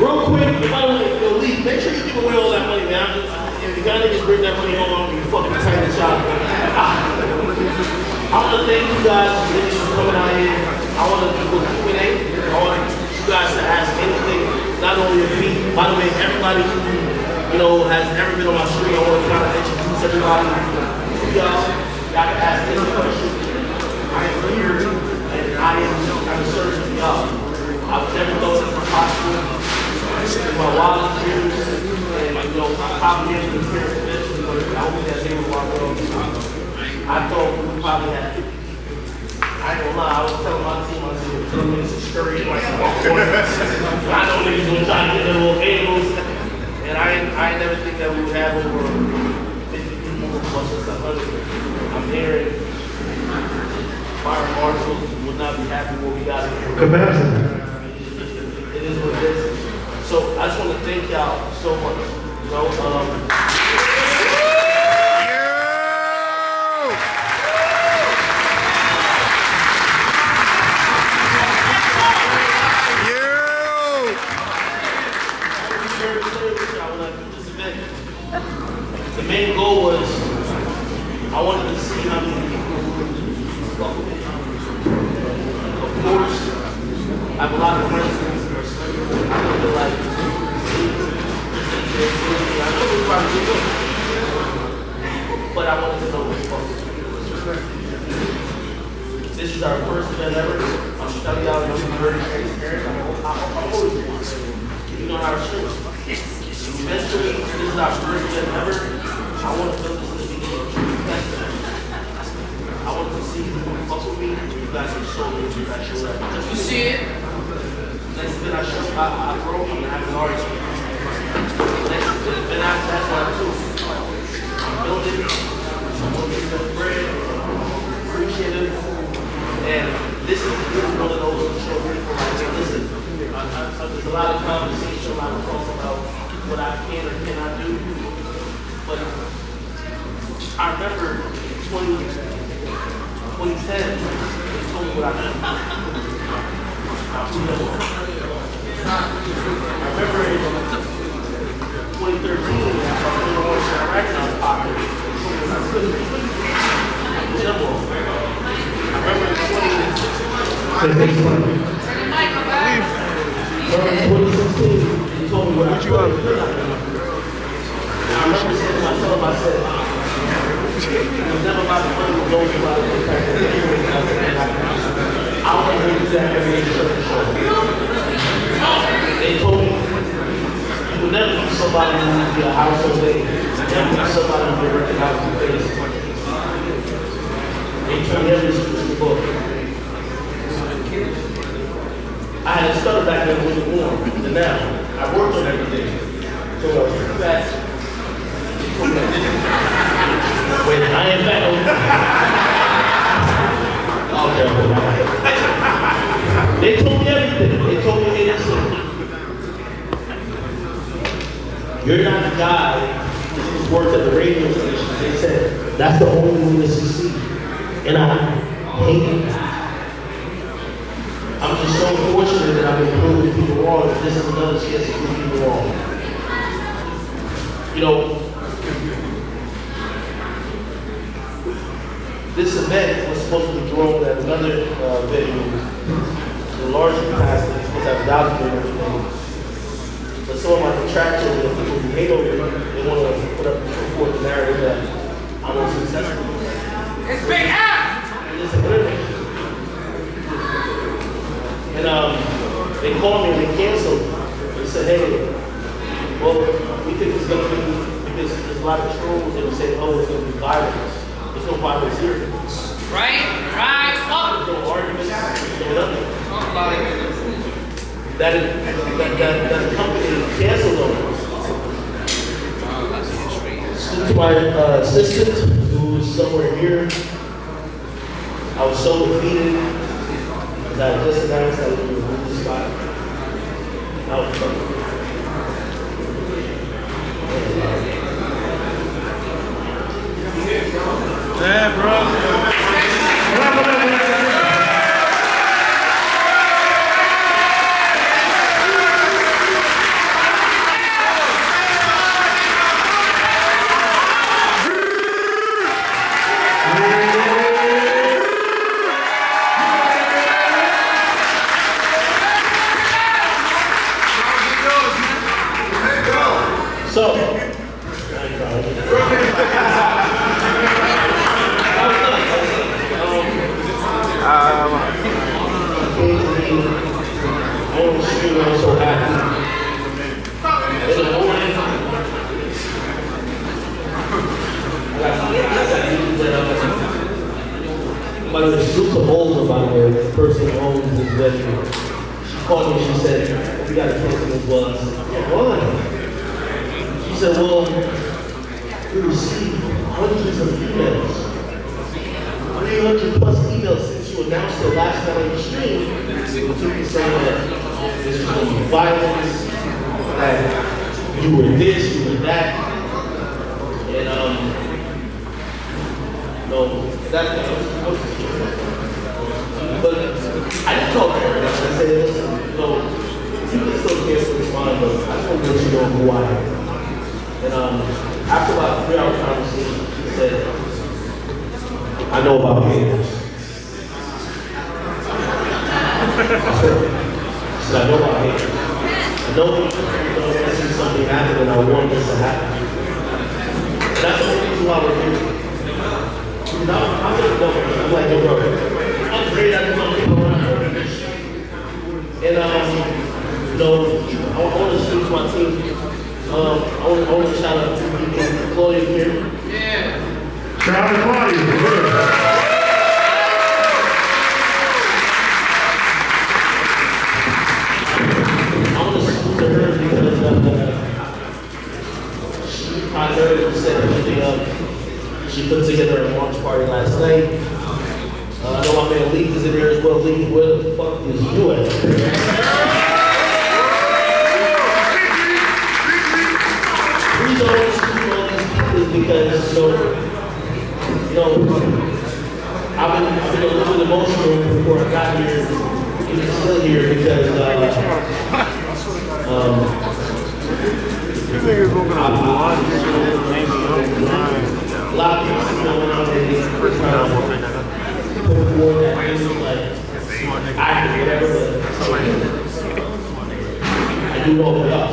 S2: real quick, if I don't leave, make sure you give away all that money, man. If you got niggas bring that money home, you fucking tight the shop. I want to thank you guys for coming out here. I want to do a Q&A. I want you guys to ask anything, not only of me, by the way, everybody who, you know, has ever been on my street. I want to kind of introduce everybody to y'all. Y'all can ask any question. I am here, and I am serving y'all. I've never thought it was possible. In my wildest dreams, and you know, my probably in the parents eventually, but I hope that they were walking on. I thought we would probably have. I ain't gonna lie, I was telling my team, I said, 10 minutes of scurrying like a walk corner. I know niggas gonna try to get their little angles. And I never think that we would have over 50 people plus or 100. I'm hearing fire marshals would not be happy what we got here.
S1: Capacity.
S2: It is what it is. So I just want to thank y'all so much. You know, the main goal was I wanted to see how many people would fuck with me. Of course, I have a lot of friends who are slender. I know they're like, I know they're probably good. But I wanted to know what's fuck with me. This is our first event ever. I'm telling y'all, you'll be very transparent. I'm always you know our streets. Eventually, this is our first event ever. I want to build this to be I want to see who fuck with me. You guys are so good. You guys show up. You see it? Next event I show, I broke and I have an artist. Next event after that's what I do. I'm building. I'm working with bread. Appreciative. And this is really one of those show people like, hey, listen, there's a lot of conversation, a lot of talk about what I can or cannot do. But I remember 2010, they told me what I did. I remember in 2013, after I put on one record, I was popular. They told me what I couldn't do. I remember in 2016, he told me what I could. I remember saying to myself, I said, it was never about the money, it was always about the impact that I want to do that every show. They told me, you would never be somebody who would be a household name. Never be somebody who would recognize your face. They told me every single book. I had a stutter back then when it was warm, and now I worked on everything. So I was pretty fast. Wait, I ain't back. Okay. They told me everything. They told me, hey, listen, you're not the guy who's worked at the radio station. They said, that's the only way to succeed. And I hate it. I'm just so fortunate that I've been proving people wrong. This is another chance to prove people wrong. You know, this event was supposed to be thrown at another venue in larger capacity because I've documented everything. But some of my contractuals and people who hate over me, they want to put forth the narrative that I'm unsuccessful.
S3: It's Big F!
S2: And it's a good. And they called me and they canceled. They said, hey, well, we think it's going to be, because there's a lot of trolls that are saying, oh, it's going to be violence. There's no violence here.
S3: Right, up.
S2: There's no arguments, there's no nothing. That company canceled on us. To my assistant, who was somewhere here, I was so defeated that I just announced that we would move the spot. I was fucking.
S6: Yeah, bro.
S2: by the way, the person who owns this venue. She called me and she said, we gotta cancel this well. I said, why? She said, well, we received hundreds of emails. 300 plus emails since you announced it last night on the stream. With people saying that this was going to be violence, that you were this, you were that. And, no, that but I just told her, I said, listen, no, you can still care for this mind, but I just want to let you know who I am. And after about a 3-hour conversation, she said, I know about haters. I said, I know about haters. I know when I see something happen and I want this to happen. And that's the only reason why we're here. I'm just going. I'm like, yo, bro, I'm great at something around. And, you know, I want to speak to my team. I want to shout out to people. Chloe here. Yeah.
S1: Shout out to Claudia.
S2: I want to salute to her because she primarily set everything up. She put together a launch party last night. I know my man Leaf is in there as well. Leaf, where the fuck is you at? The reason I want to speak to all these people is because, you know, I've been a little bit emotional before I got here. I'm still here because, a lot of people see going on there, they first time put forward that reason, like, I can whatever, but I do know for y'all.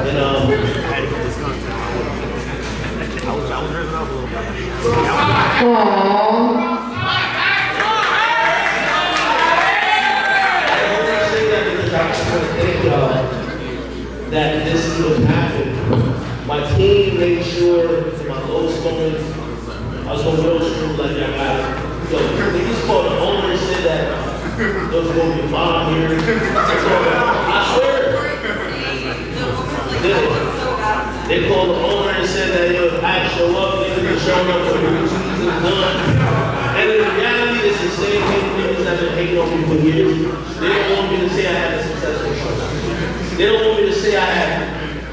S2: And, that this is what happened. My team made sure for my lowest moments, I was going to go through like that. They just called the owner and said that there was going to be a bomb here. I swear. They called the owner and said that if I show up, they could have shown up for the reasons done. And in reality, it's the same niggas that have been hating on me for years. They don't want me to say I had a successful show. They don't want me to say I had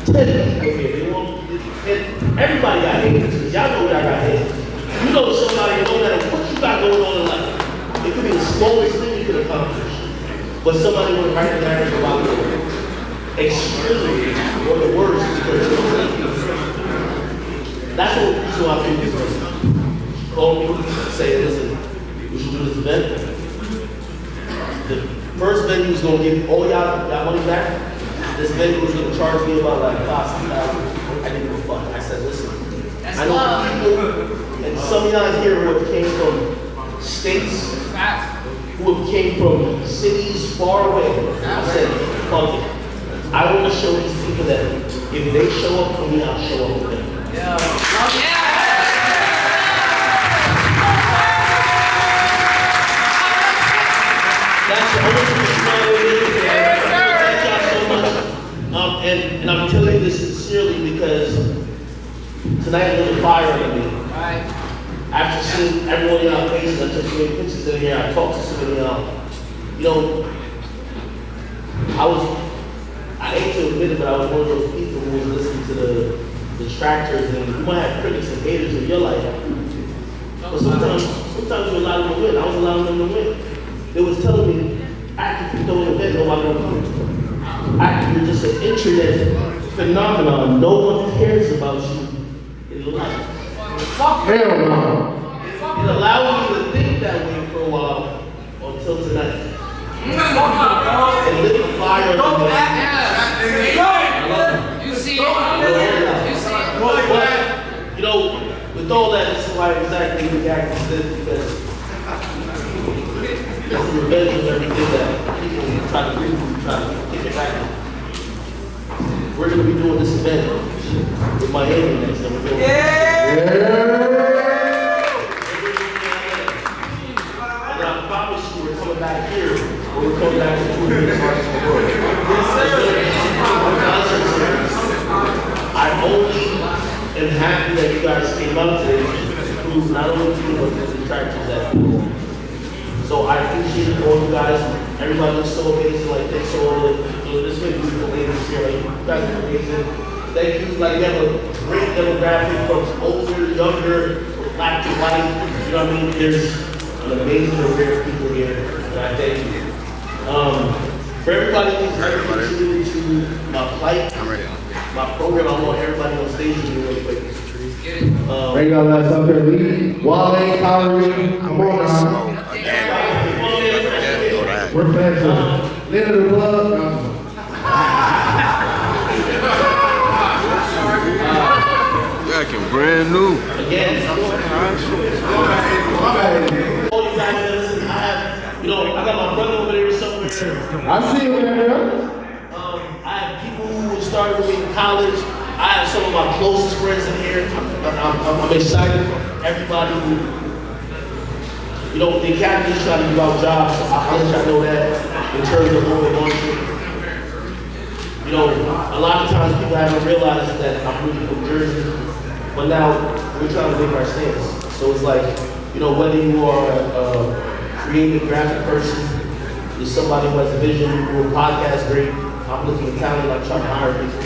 S2: 10 people here. They want everybody got haters. Y'all know what I got haters. You know somebody, no matter what you got going on in life, it could be the smallest thing you could accomplish. But somebody would write a narrative about it. Extremely, or the worst, because that's what reason why people call me, say, listen, we should do this event. The first venue is going to give all y'all money back. This venue was going to charge me about like $5,000. I didn't give a fuck. I said, listen, I know people, and some of y'all here who have came from states, who have came from cities far away. I said, fuck it. I want to show these people that if they show up for me, I'll show up for them. Yeah. That's the only reason why we're here. Thank y'all so much. And I'm telling you this sincerely because tonight lit a fire in me. After seeing every one of y'all faces, I took so many pictures in here, I talked to so many of y'all. You know, I hate to admit it, but I was one of those people who was listening to the detractors, and you might have critics and haters in your life. But sometimes you allow them to win. I was allowing them to win. They was telling me, after you throw an event, nobody will come. After you're just an internet phenomenon, no one cares about you in life.
S7: Hell no.
S2: It allowed me to think that way for a while until tonight. And lit the fire on me.
S3: You see it? You see it?
S2: But, you know, with all that, this is why exactly we react to this, because it's the revenge of everything that people try to do, try to kick it back. We're going to be doing this event in Miami next time. We're doing coming back here, or we're coming back to the artists in the world. I only am happy that you guys came up today to prove not only to me, but to the attractions that people. So I appreciate all you guys. Everybody looks so amazing, like they so this way beautiful ladies here, like you guys are amazing. Thank you. Like you have a great demographic from older, younger, black to white. You know what I mean? There's an amazing array of people here, and I thank you. For everybody who's listening to my plight, my program, I want everybody on stage to do really quick.
S10: Bring y'all last up here, Lee, Wale, Tory, come on now. We're back to Lid of the Club.
S12: Fucking brand new.
S2: Again, all you guys that listen, I have, you know, I got my brother over there somewhere.
S10: I see you over there.
S2: I have people who started with me in college. I have some of my closest friends in here. I'm excited for everybody who, you know, the academy is trying to give out jobs, so I'll let y'all know that in terms of what we're going through. You know, a lot of times people haven't realized that I'm really from Jersey, but now we're trying to make our stance. So it's like, you know, whether you are a creative graphic person, you're somebody who has a vision, who will podcast great, I'm looking at talent, I'm trying to hire people.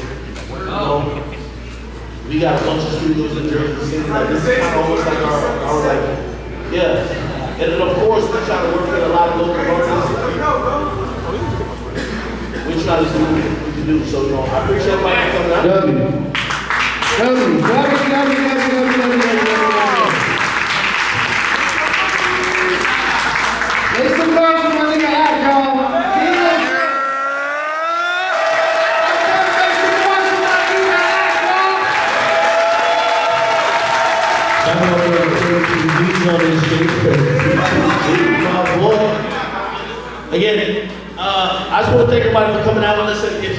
S2: We got a bunch of studios in Jersey. Like, this is kind of almost like our like, yeah. And then of course, we try to work with a lot of local artists. We try to do what we can do. So, you know, I appreciate everybody coming out.
S10: Make some noise for my nigga Act, y'all.
S2: Again, I just want to thank everybody for coming out and listening.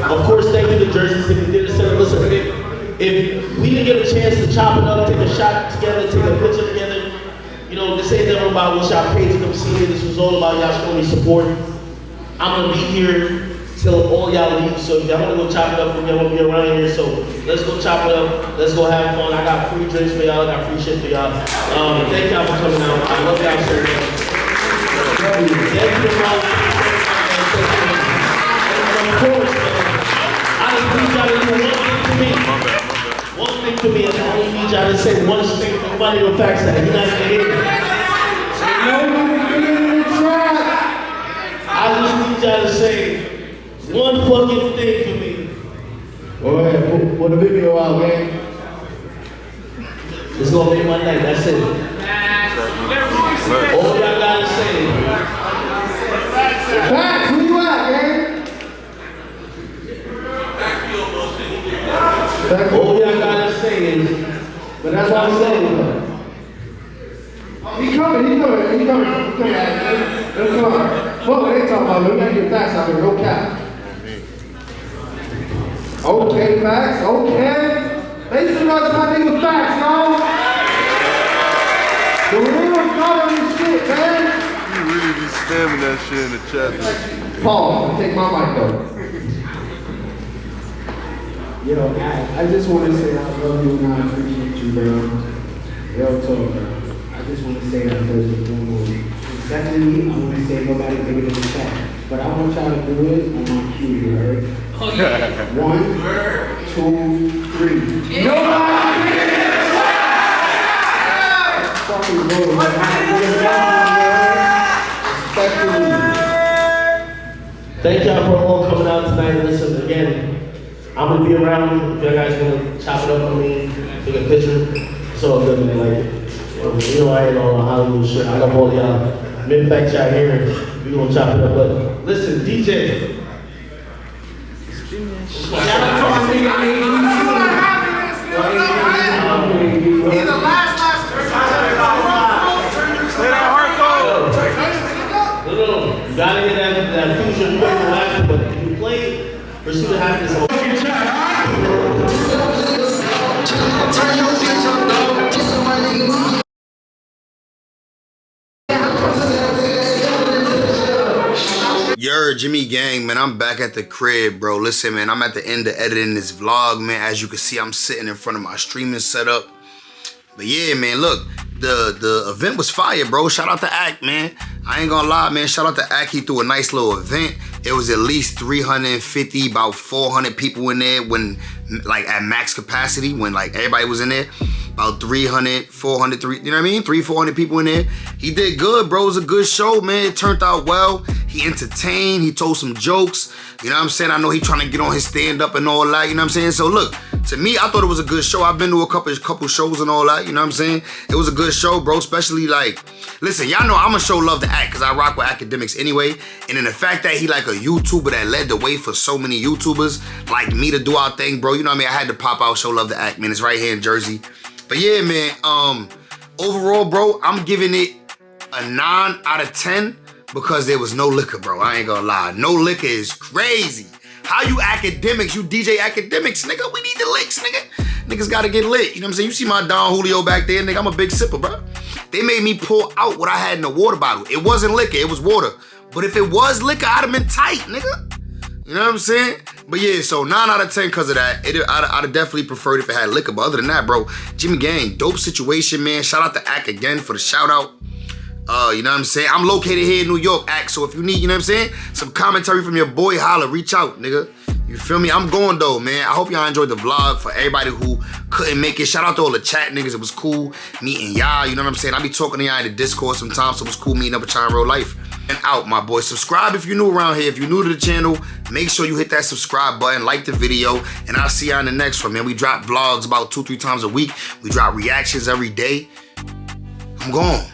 S2: Of course, thank you to Jersey City Theater Center. Listen, if we didn't get a chance to chop it up, take a shot together, take a picture together, you know, this ain't never about what y'all paid to come see me. This was all about y'all showing me support. I'm gonna be here till all y'all leave. So if y'all wanna go chop it up with me, I'm gonna be around here. So let's go chop it up. Let's go have fun. I got free drinks for y'all. I got free shit for y'all. Thank y'all for coming out. I love y'all so much. Thank you, everyone. And of course, I just need y'all to do one thing for me, and I only need y'all to say one thing. Nobody will fax that. You're not gonna hear it. I just need y'all to say one fucking thing for me.
S10: Go ahead, put the video out, man.
S2: It's gonna be my night, that's it. All y'all gotta say.
S10: Facts, where you at, man?
S2: All y'all gotta say is,
S10: but that's what I'm saying. He coming. Let's come on. Fuck what they talking about. We gotta get facts out here, no cap. Okay, facts, okay. They used to know my nigga facts, y'all. The real color and shit, man.
S12: You really be spamming that shit in the chat.
S10: Paul, take my mic though. Yo, I just want to say I love you and I appreciate you, bro. Real talk, bro. I just want to say that first and foremost. Secondly, I want to say nobody bigger than the fact. But I want y'all to do it on my cue, you heard? Oh, yeah. 1, 2, 3. Nobody bigger than the fact! Fucking bro,
S2: thank y'all for all coming out tonight. Listen, again, I'm gonna be around. If y'all guys wanna chop it up with me, take a picture, it's all good, man. Like, you know, I ain't on a Hollywood shit. I got all y'all men facts out here, and we gonna chop it up. But listen, DJ.
S3: Shout out to my nigga. He's the last.
S2: No. You gotta get that fusion. You ain't gonna have to, but if you play, pursue the happiness.
S4: word, Jimmy Gang, man. I'm back at the crib, bro. Listen, man, I'm at the end of editing this vlog, man. As you can see, I'm sitting in front of my streaming setup. But yeah, man, look, the event was fire, bro. Shout out to Act, man. I ain't gonna lie, man. Shout out to Act. He threw a nice little event. It was at least 350, about 400 people in there when, like, at max capacity, when, like, everybody was in there. About 300, 400, you know what I mean? 400 people in there. He did good, bro. It was a good show, man. It turned out well. He entertained. He told some jokes. You know what I'm saying? I know he trying to get on his stand-up and all that, you know what I'm saying? So look, to me, I thought it was a good show. I've been to a couple shows and all that, you know what I'm saying? It was a good show, bro, especially like, listen, y'all know I'ma show love to Act because I rock with Akademiks anyway. And then the fact that he like a YouTuber that led the way for so many YouTubers like me to do our thing, bro, you know what I mean? I had to pop out, show love to Act, man. It's right here in Jersey. But yeah, man, overall, bro, I'm giving it a 9 out of 10 because there was no liquor, bro. I ain't gonna lie. No liquor is crazy. How you Akademiks, you DJ Akademiks, nigga? We need the licks, nigga. Niggas gotta get lit, you know what I'm saying? You see my Don Julio back there, nigga, I'm a big sipper, bro. They made me pour out what I had in the water bottle. It wasn't liquor, it was water. But if it was liquor, I'd have been tight, nigga. You know what I'm saying? But yeah, so 9 out of 10 because of that. I'd have definitely preferred if it had liquor. But other than that, bro, Jimmy Gang, dope situation, man. Shout out to Act again for the shout out. You know what I'm saying? I'm located here in New York, Act. So if you need, you know what I'm saying, some commentary from your boy, holla, reach out, nigga. You feel me? I'm going though, man. I hope y'all enjoyed the vlog. For everybody who couldn't make it, shout out to all the chat niggas. It was cool meeting y'all. You know what I'm saying? I be talking to y'all in the Discord sometimes, so it was cool meeting up with y'all in real life. And out, my boy. Subscribe if you're new around here. If you're new to the channel, make sure you hit that subscribe button, like the video, and I'll see y'all in the next one, man. We drop vlogs about 2-3 times a week. We drop reactions every day. I'm gone.